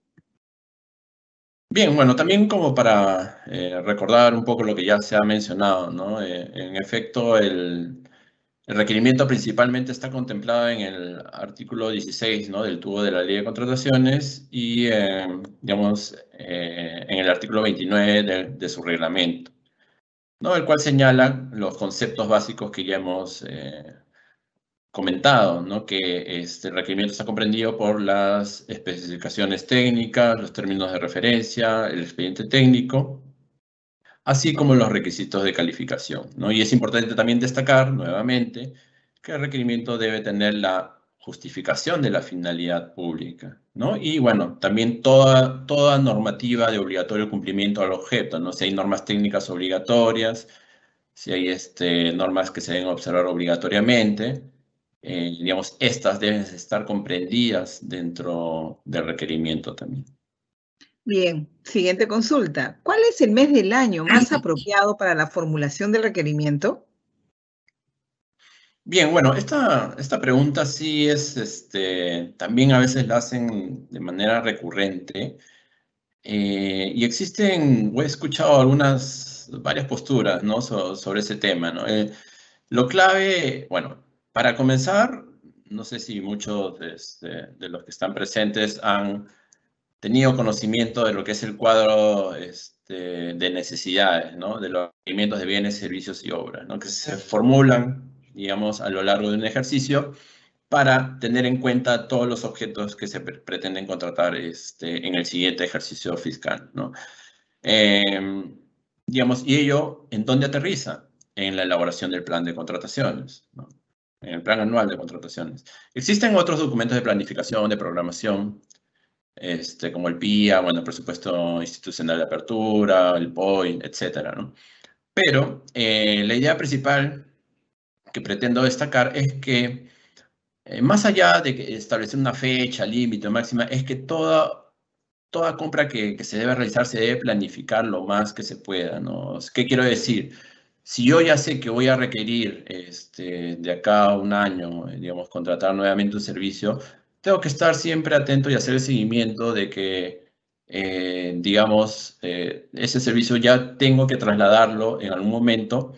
Bien, bueno, también como para recordar un poco lo que ya se ha mencionado, ¿no? En efecto, el requerimiento principalmente está contemplado en el artículo 16, ¿no? Del tubo de la Ley de Contrataciones y, digamos, en el artículo 29 de su reglamento, ¿no? El cual señala los conceptos básicos que ya hemos comentado, ¿no? Que este requerimiento está comprendido por las especificaciones técnicas, los términos de referencia, el expediente técnico, así como los requisitos de calificación, ¿no? Y es importante también destacar, nuevamente, que el requerimiento debe tener la justificación de la finalidad pública, ¿no? Y bueno, también toda normativa de obligatorio cumplimiento al objeto, ¿no? Si hay normas técnicas obligatorias, si hay normas que se deben observar obligatoriamente, digamos, estas deben estar comprendidas dentro del requerimiento también. Bien. Siguiente consulta. ¿Cuál es el mes del año más apropiado para la formulación del requerimiento? Bien, bueno, esta pregunta sí es, también a veces la hacen de manera recurrente, y existen, o he escuchado varias posturas, ¿no? Sobre ese tema, ¿no? Lo clave, bueno, para comenzar, no sé si muchos de los que están presentes han tenido conocimiento de lo que es el cuadro de necesidades, ¿no? De los requerimientos de bienes, servicios y obras, ¿no? Que se formulan, digamos, a lo largo de un ejercicio para tener en cuenta todos los objetos que se pretenden contratar en el siguiente ejercicio fiscal, ¿no? Digamos, y ello, ¿en dónde aterriza? En la elaboración del plan de contrataciones, ¿no? En el plan anual de contrataciones. Existen otros documentos de planificación, de programación, como el PIA, bueno, el presupuesto institucional de apertura, el POI, etcétera, ¿no? Pero la idea principal que pretendo destacar es que, más allá de establecer una fecha, límite máxima, es que toda compra que se debe realizar se debe planificar lo más que se pueda, ¿no? ¿Qué quiero decir? Si yo ya sé que voy a requerir de acá a un año, digamos, contratar nuevamente un servicio, tengo que estar siempre atento y hacer el seguimiento de que digamos, ese servicio ya tengo que trasladarlo en algún momento,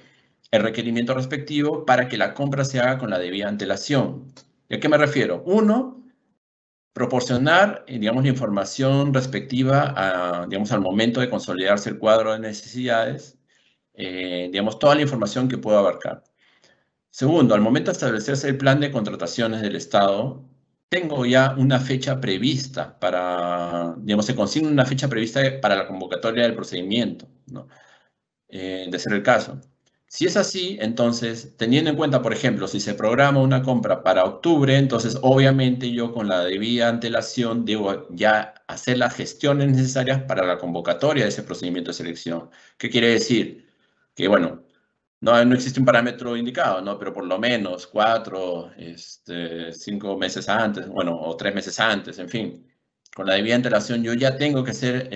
el requerimiento respectivo, para que la compra se haga con la debida antelación. ¿Y a qué me refiero? Uno, proporcionar, digamos, la información respectiva a, digamos, al momento de consolidarse el cuadro de necesidades, digamos, toda la información que pueda abarcar. Segundo, al momento de establecerse el plan de contrataciones del Estado, tengo ya una fecha prevista para, digamos, se consigna una fecha prevista para la convocatoria del procedimiento, ¿no? De ser el caso. Si es así, entonces, teniendo en cuenta, por ejemplo, si se programa una compra para octubre, entonces obviamente yo con la debida antelación debo ya hacer las gestiones necesarias para la convocatoria de ese procedimiento de selección. ¿Qué quiere decir? Que, bueno, no existe un parámetro indicado, ¿no? Pero por lo menos 4, 5 meses antes, bueno, o 3 meses antes, en fin. Con la debida antelación yo ya tengo que hacer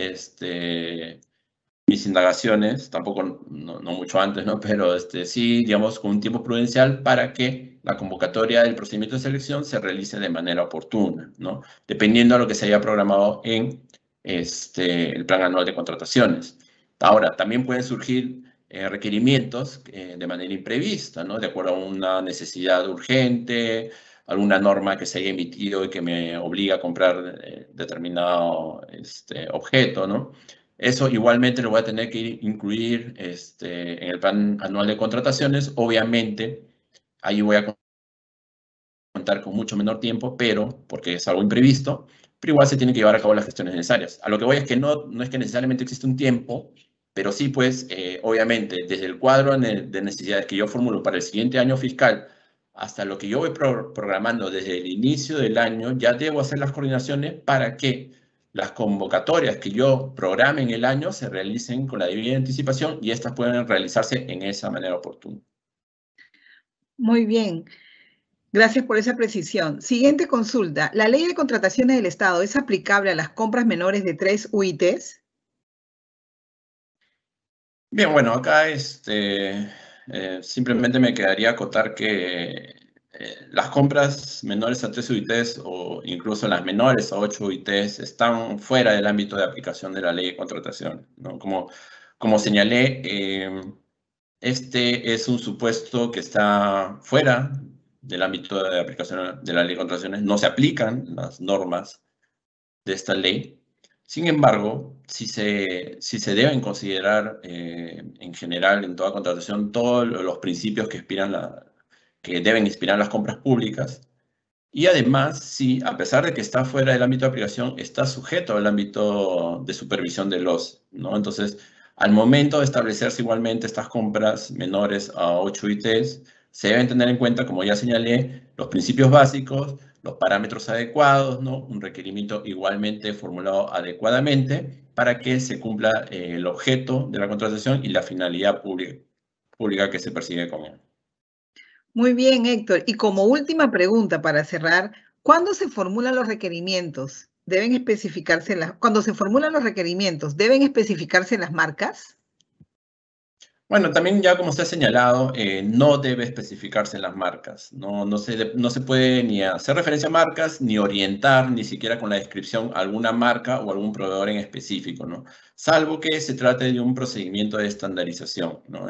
mis indagaciones, tampoco, no mucho antes, ¿no? Pero sí, digamos, con un tiempo prudencial para que la convocatoria del procedimiento de selección se realice de manera oportuna, ¿no? Dependiendo de lo que se haya programado en el plan anual de contrataciones. Ahora, también pueden surgir requerimientos de manera imprevista, ¿no? De acuerdo a una necesidad urgente, alguna norma que se haya emitido y que me obliga a comprar determinado objeto, ¿no? Eso igualmente lo voy a tener que incluir en el plan anual de contrataciones. Obviamente, ahí voy a contar con mucho menor tiempo, pero porque es algo imprevisto, pero igual se tienen que llevar a cabo las gestiones necesarias. A lo que voy es que no es que necesariamente existe un tiempo, pero sí, pues, obviamente, desde el cuadro de necesidades que yo formulo para el siguiente año fiscal hasta lo que yo voy programando desde el inicio del año, ya debo hacer las coordinaciones para que las convocatorias que yo programe en el año se realicen con la debida anticipación y estas pueden realizarse en esa manera oportuna. Muy bien. Gracias por esa precisión. Siguiente consulta. ¿La ley de contrataciones del Estado es aplicable a las compras menores de 3 UITs? Bien, bueno, acá simplemente me quedaría acotar que las compras menores a 3 UITs o incluso las menores a 8 UITs están fuera del ámbito de aplicación de la ley de contratación, ¿no? Como señalé, este es un supuesto que está fuera del ámbito de aplicación de la ley de contrataciones. No se aplican las normas de esta ley. Sin embargo, si se deben considerar en general en toda contratación todos los principios que deben inspirar las compras públicas. Y además, sí, a pesar de que está fuera del ámbito de aplicación, está sujeto al ámbito de supervisión de los, ¿no? Entonces, al momento de establecerse igualmente estas compras menores a 8 ITs, se deben tener en cuenta, como ya señalé, los principios básicos, los parámetros adecuados, ¿no? Un requerimiento igualmente formulado adecuadamente para que se cumpla el objeto de la contratación y la finalidad pública que se persigue con él. Muy bien, Héctor. Y como última pregunta para cerrar, ¿cuándo se formulan los requerimientos? Cuando se formulan los requerimientos, ¿deben especificarse las marcas? Bueno, también ya como se ha señalado, no debe especificarse las marcas. No se puede ni hacer referencia a marcas, ni orientar, ni siquiera con la descripción, alguna marca o algún proveedor en específico, ¿no? Salvo que se trate de un procedimiento de estandarización, ¿no?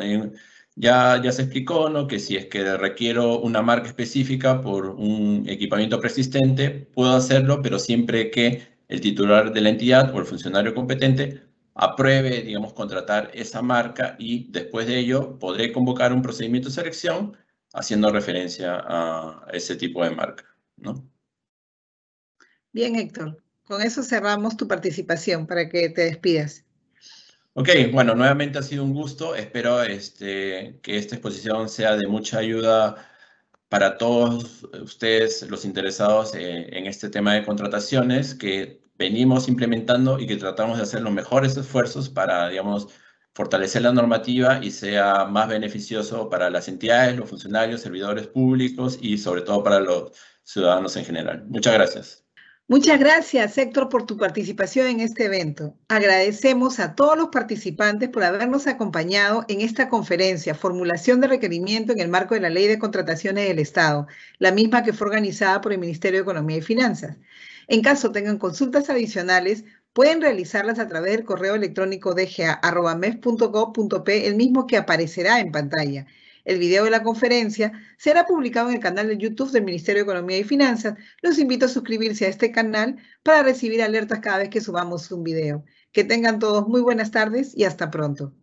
Ya se explicó, ¿no? Que si es que requiero una marca específica por un equipamiento preexistente, puedo hacerlo, pero siempre que el titular de la entidad o el funcionario competente apruebe, digamos, contratar esa marca y después de ello podré convocar un procedimiento de selección haciendo referencia a ese tipo de marca, ¿no? Bien, Héctor. Con eso cerramos tu participación para que te despidas. Ok, bueno, nuevamente ha sido un gusto. Espero que esta exposición sea de mucha ayuda para todos ustedes, los interesados en este tema de contrataciones que venimos implementando y que tratamos de hacer los mejores esfuerzos para, digamos, fortalecer la normativa y sea más beneficioso para las entidades, los funcionarios, servidores públicos y sobre todo para los ciudadanos en general. Muchas gracias. Muchas gracias, Héctor, por tu participación en este evento. Agradecemos a todos los participantes por habernos acompañado en esta conferencia, Formulación de Requerimiento en el marco de la Ley de Contrataciones del Estado, la misma que fue organizada por el Ministerio de Economía y Finanzas. En caso tengan consultas adicionales, Pueden realizarlas a través del correo electrónico dga@mes.gov.p, el mismo que aparecerá en pantalla. El video de la conferencia será publicado en el canal de YouTube del Ministerio de Economía y Finanzas. Los invito a suscribirse a este canal para recibir alertas cada vez que subamos un video. Que tengan todos muy buenas tardes y hasta pronto.